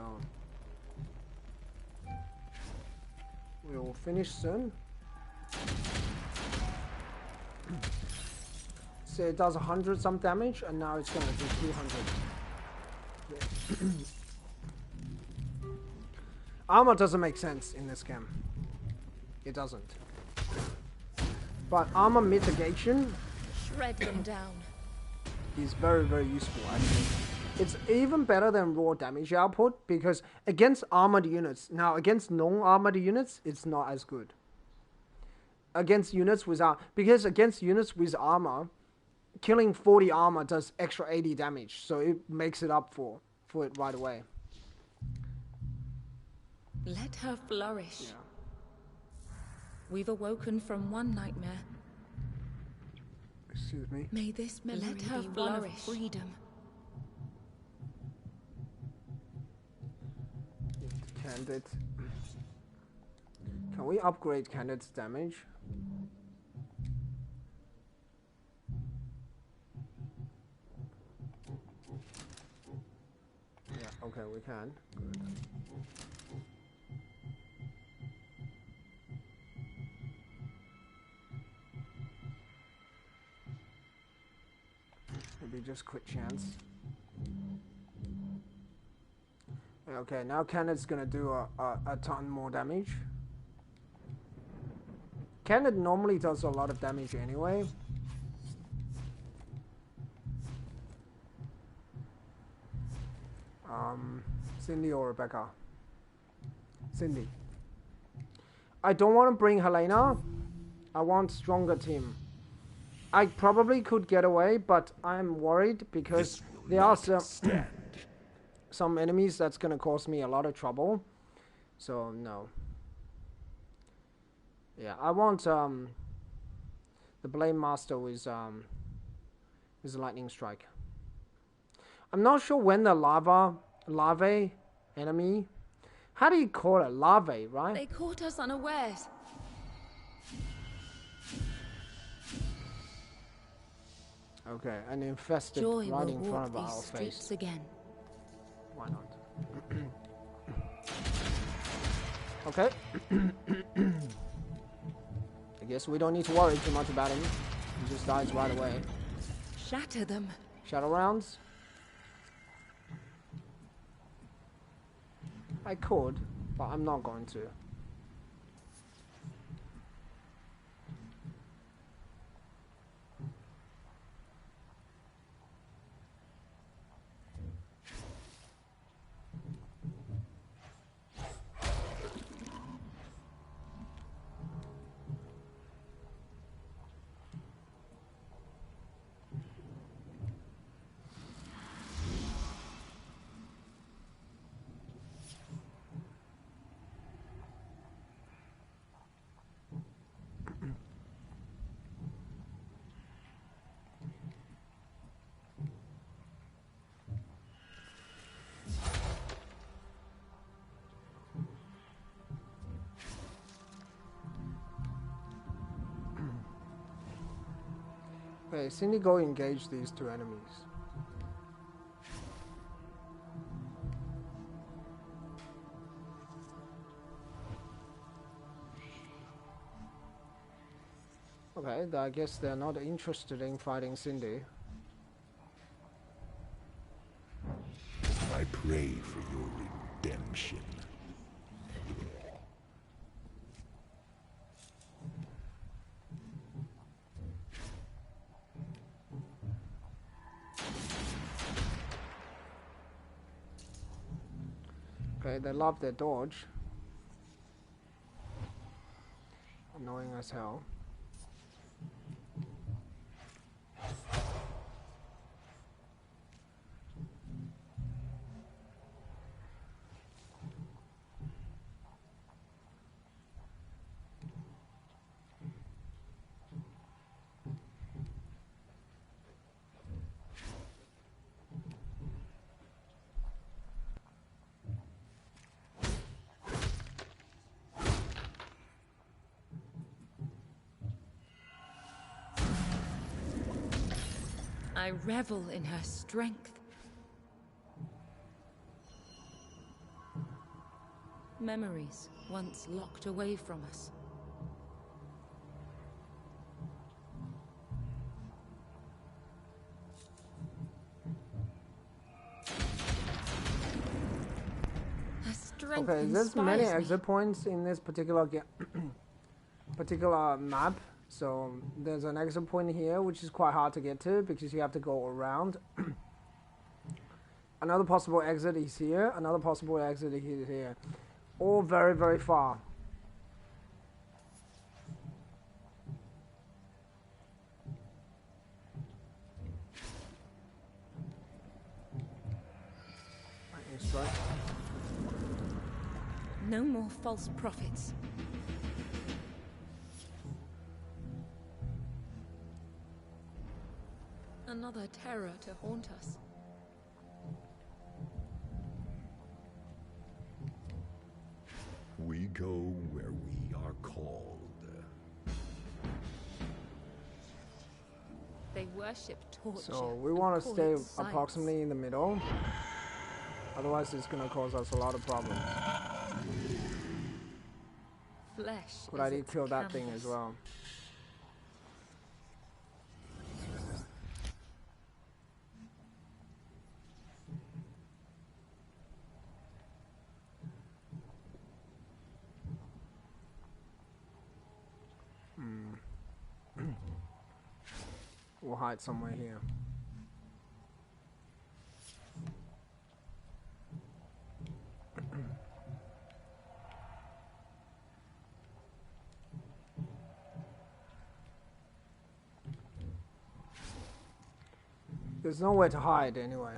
we will finish soon. So it does 100 some damage, and now it's going to do 200. Armor doesn't make sense in this game. It doesn't. But armor mitigation Shred them down. is very, very useful, actually. It's even better than raw damage output, because against armored units, now against non-armored units, it's not as good. Against units without, because against units with armor, killing 40 armor does extra 80 damage, so it makes it up for it right away. Let her flourish. Yeah. We've awoken from one nightmare. Excuse me. May this memory Let her be flourish. One of freedom. Candid. Can we upgrade Candid's damage? Yeah, okay, we can. Good. be just quick chance. Okay, now Cannon's gonna do a ton more damage. Cannon normally does a lot of damage anyway. Cindy or Rebecca? Cindy. I don't want to bring Helena. I want stronger team. I probably could get away, but I'm worried because there are some enemies that's gonna cause me a lot of trouble. So no. Yeah, I want the Blade Master with Lightning Strike. I'm not sure when the larvae enemy. How do you call it? Larvae, right? They caught us unawares. Okay, an infested Joy right will in front of walk our these face. streets again. Why not? Okay. I guess we don't need to worry too much about him. He just dies right away. Shatter them. Shadow rounds. I could, but I'm not going to. Okay, Cindy, go engage these two enemies. Okay, I guess they're not interested in fighting Cindy. I pray for your redemption. Okay, they love their dodge. Annoying as hell. I revel in her strength. Memories once locked away from us. Her strength Okay, there's many inspires me. exit points in this particular particular map. So there's an exit point here, which is quite hard to get to because you have to go around. Another possible exit is here. Another possible exit is here. All very, very far. Lightning strike. No more false prophets. Another terror to haunt us. We go where we are called. They worship torture. So we and want to call stay it science. approximately in the middle. Otherwise, it's going to cause us a lot of problems. Flesh But is I did its kill that thing as canvas. well. We'll hide somewhere here. There's nowhere to hide anyway.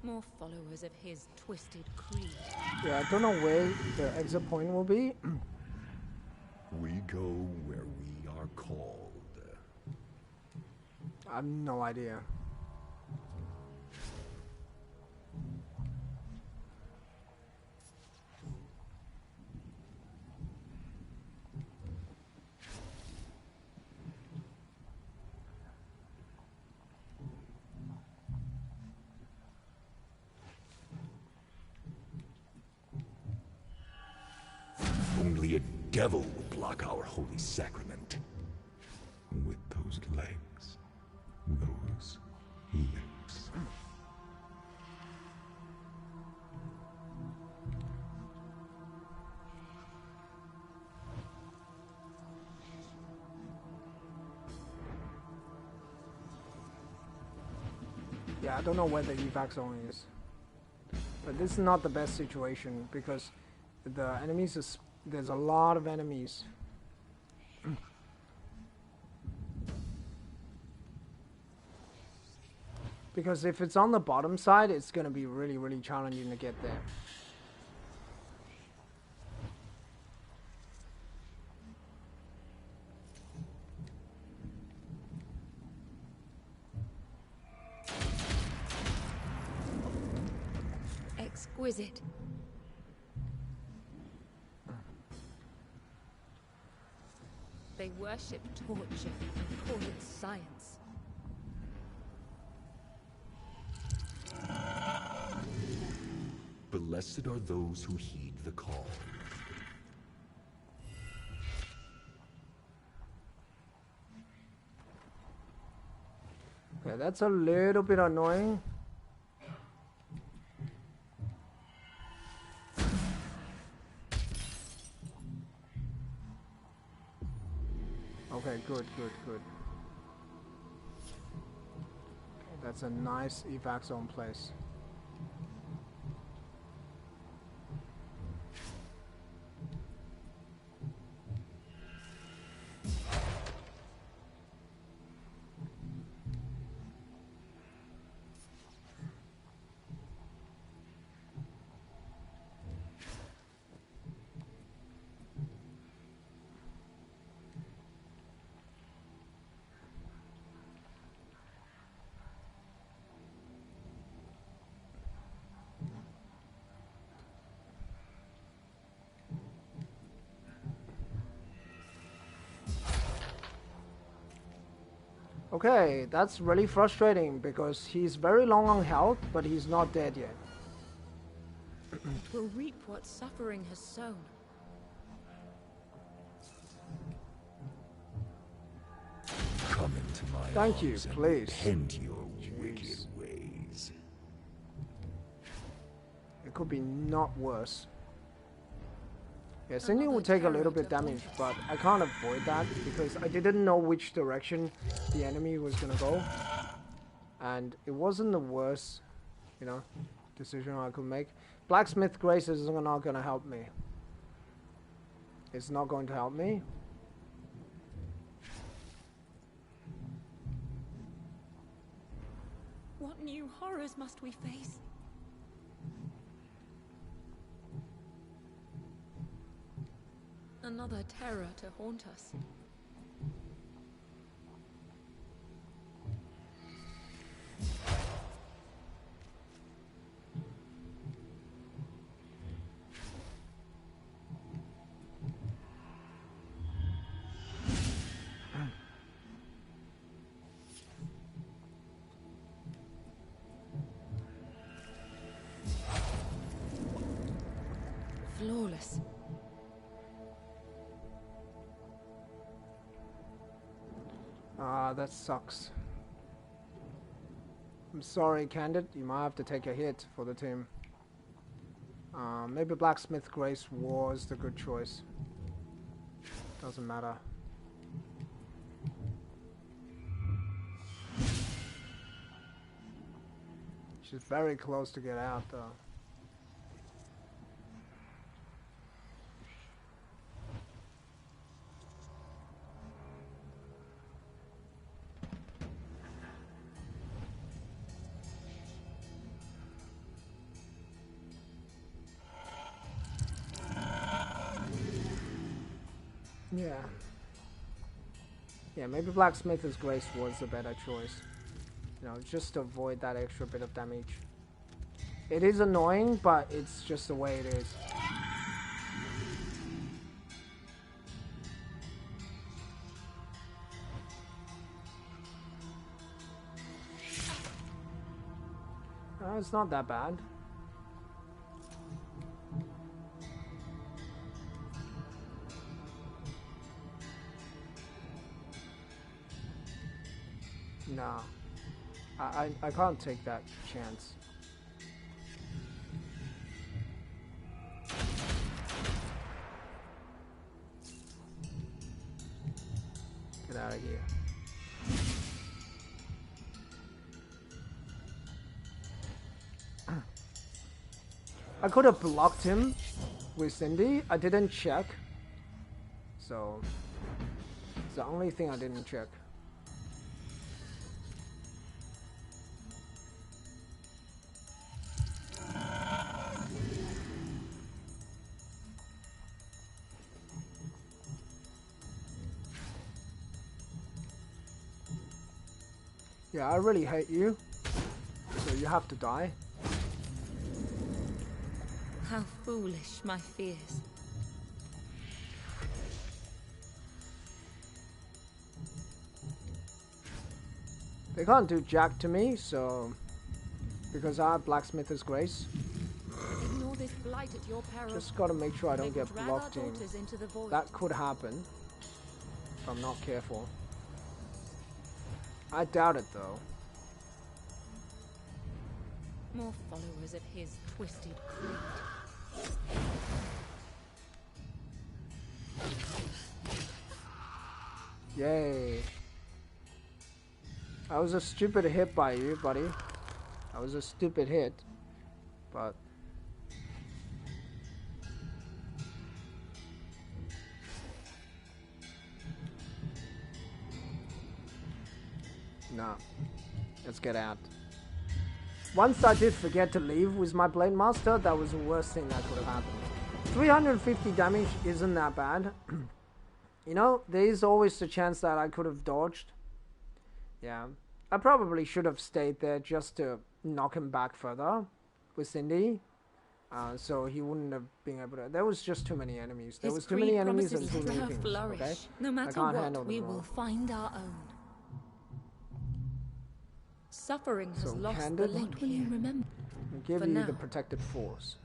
More followers of his twisted creed. Yeah, I don't know where the exit point will be. We go where we are called. I have no idea. Only a devil will block our holy sacrament. With those legs, those lips. Yeah, I don't know where the evac zone is. But this is not the best situation because the enemies is, there's a lot of enemies. Because if it's on the bottom side, it's gonna be really, really challenging to get there. Exquisite. They worship torture and call it science. Blessed are those who heed the call. Okay, that's a little bit annoying. Okay, good. Okay, that's a nice evac zone place. Okay, that's really frustrating because he's very long on health, but he's not dead yet. Will reap what suffering has sown. Come into my Thank you, arms and please. repent your Jeez. wicked ways. It could be not worse. Yeah, Cindy Another will take a terror little bit to damage, haunt but I can't avoid that because I didn't know which direction the enemy was gonna go. And it wasn't the worst, you know, decision I could make. Blacksmith Grace is not gonna help me. It's not going to help me. What new horrors must we face? Another terror to haunt us. flawless. Ah, that sucks. I'm sorry, Candid. You might have to take a hit for the team. Maybe Blacksmith Grace was the good choice. Doesn't matter. She's very close to get out, though. Yeah. Yeah, maybe Blacksmith's Grace was a better choice. You know, just to avoid that extra bit of damage. It is annoying, but it's just the way it is. It's not that bad. No. I can't take that chance. Get out of here. I could have blocked him with Cindy. I didn't check. So it's the only thing I didn't check. Yeah, I really hate you. So you have to die. How foolish my fears. They can't do jack to me, so because I have Blacksmith's Grace. Ignore this blight at your peril. Just gotta make sure I don't They will get drag blocked our in. daughters into the void. That could happen if I'm not careful. I doubt it though. More followers of his twisted creed. Yay. That was a stupid hit by you, buddy. That was a stupid hit. But nah. Let's get out. Once I did forget to leave with my Blade Master, that was the worst thing that could have happened. 350 damage isn't that bad. You know, there is always the chance that I could have dodged. Yeah. I probably should have stayed there just to knock him back further with Cindy. So he wouldn't have been able to. There was just too many enemies. There was too many enemies and too many things. Okay? No matter what, we will find our own. Suffering has lost the link. What will you remember? I'll give you the protected force.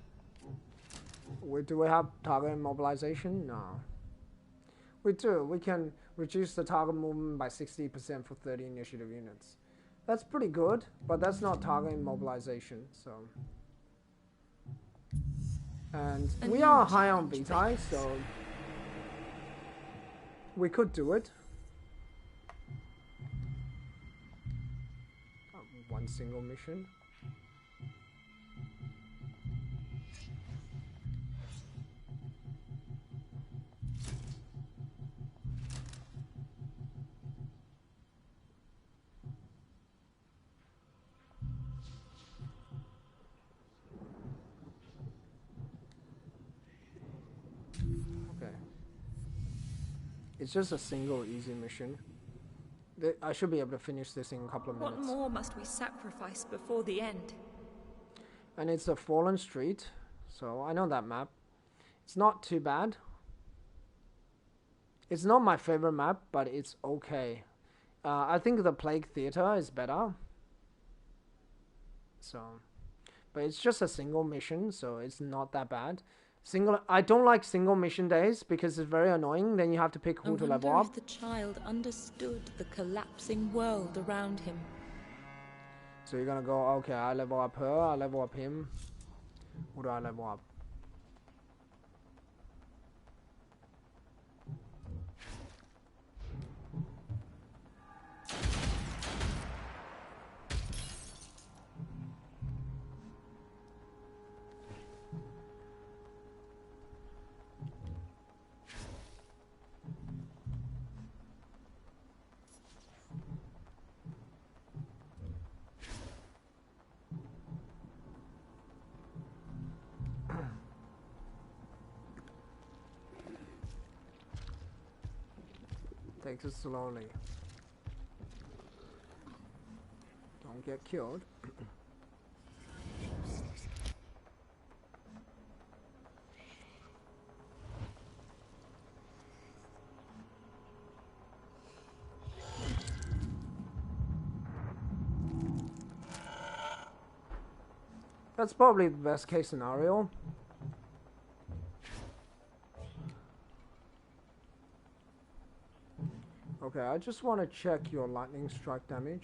Do we have target immobilization? No. We do. We can reduce the target movement by 60% for 30 initiative units. That's pretty good, but that's not target immobilization, so. And we are high on Vitae, so we could do it. One single mission. Okay. It's just a single easy mission. I should be able to finish this in a couple of minutes. What more must we sacrifice before the end? And it's a fallen street, so I know that map. It's not too bad. It's not my favorite map, but it's okay. I think the Plague Theater is better. So, but it's just a single mission, so it's not that bad. I don't like single mission days because it's very annoying. Then you have to pick who to level I up. wonder if the child understood the collapsing world around him. So you're gonna go, okay, I level up her, I level up him. Who do I level up? Takes it slowly. Don't get killed. That's probably the best case scenario. Okay, I just want to check your lightning strike damage.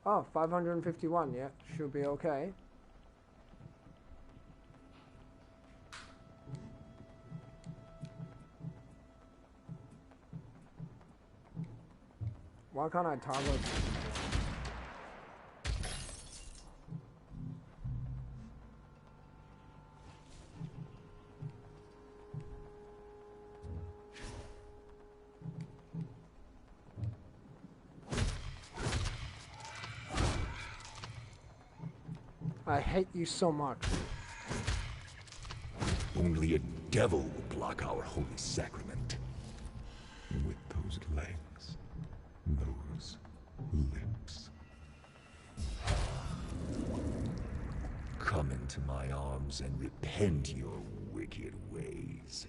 Oh, 551, yeah, should be okay. Why can't I toggle? I hate you so much. Only a devil will block our holy sacrament. With those legs, those lips. Come into my arms and repent your wicked ways.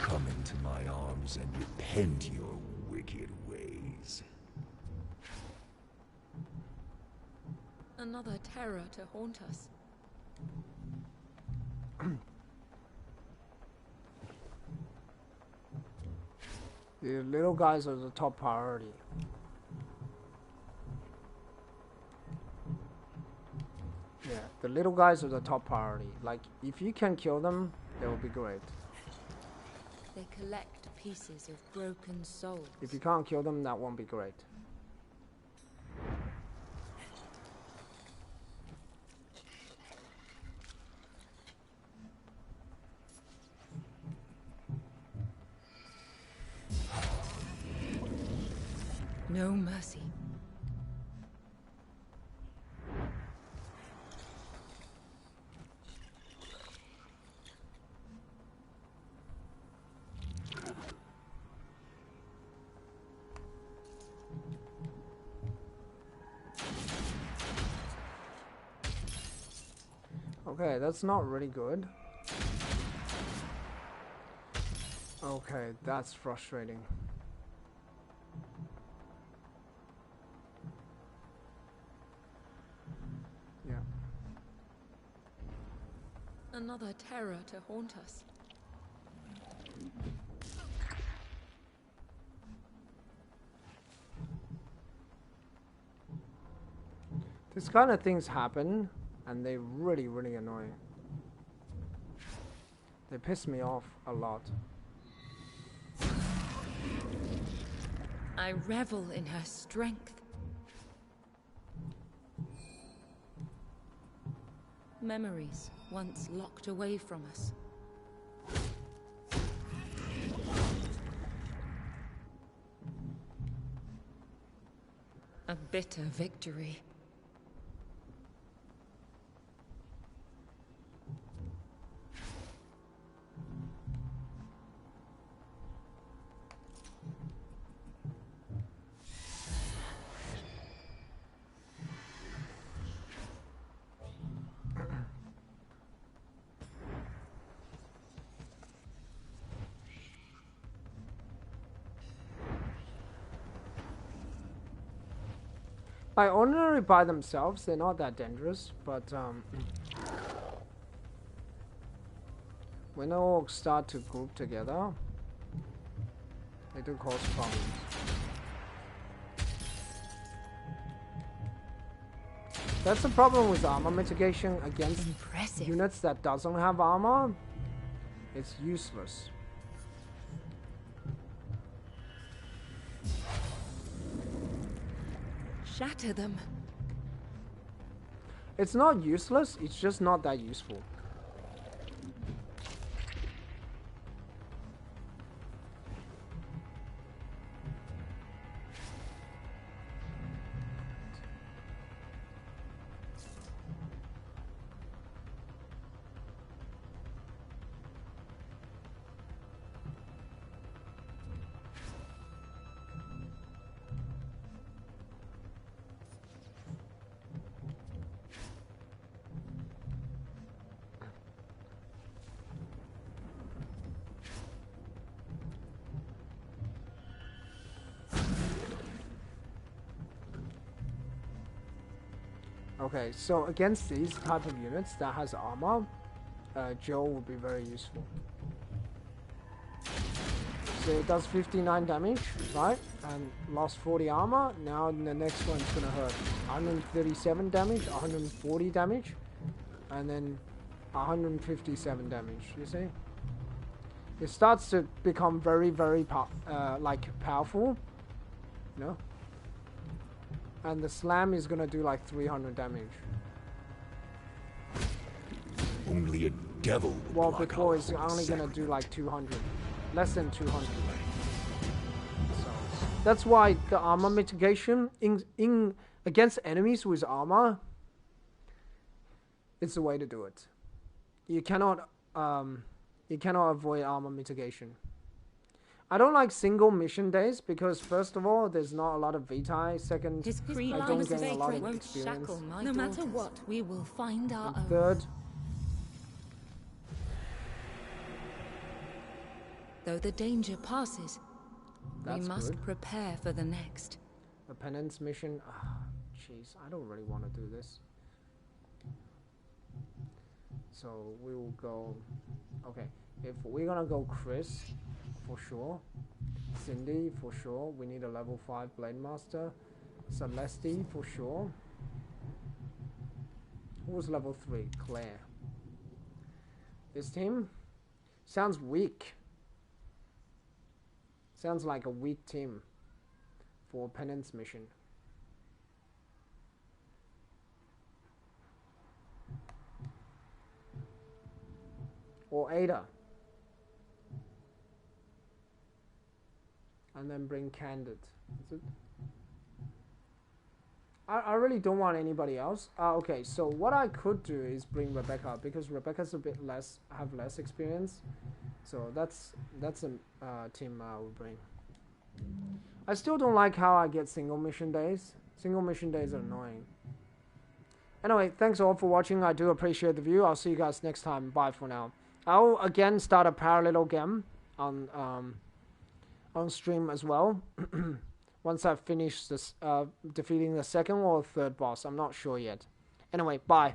Come into my arms and repent your wicked ways. Another terror to haunt us. The little guys are the top priority. Yeah, the little guys are the top priority. Like, if you can kill them, it will be great. They collect pieces of broken souls. If you can't kill them, that won't be great. No mercy. Okay, that's not really good. Okay, that's frustrating. Yeah. Another terror to haunt us. This kind of things happen, and they really, really annoy. They piss me off a lot. I revel in her strength. Memories once locked away from us. A bitter victory. By ordinary by themselves, they're not that dangerous, but when they all start to group together, they do cause problems. That's the problem with armor mitigation against units that doesn't have armor. It's useless. Shatter them. It's not useless, it's just not that useful. Okay, so against these type of units that has armor, Joe will be very useful. So it does 59 damage, right? And lost 40 armor. Now the next one's gonna hurt 137 damage, 140 damage, and then 157 damage. You see? It starts to become very, very powerful, you know? And the slam is gonna do like 300 damage. Only a devil. Well, before it's only gonna do like 200, less than 200. So that's why the armor mitigation in against enemies with armor, it's the way to do it. You cannot avoid armor mitigation. I don't like single mission days because first of all, there's not a lot of vitae. Second, I don't gain a lot of experience. No matter what, we will find our own. Third, though the danger passes, we that's must good. prepare for the next. A penance mission. Jeez, I don't really want to do this. So we will go. Okay, if we're gonna go Chris, for sure. Cindy, for sure. We need a level 5 Blade Master. Celeste, for sure. Who was level 3? Claire. This team sounds weak. Sounds like a weak team for a penance mission. Or Ada. And then bring Candid. Is it? I really don't want anybody else. Okay, so what I could do is bring Rebecca because Rebecca's a bit less, have less experience. So that's a team I will bring. I still don't like how I get single mission days. Single mission days are annoying. Anyway, thanks all for watching. I do appreciate the view. I'll see you guys next time. Bye for now. I'll again start a parallel game on stream as well. Once I've finished this, defeating the second or third boss. I'm not sure yet. Anyway, bye.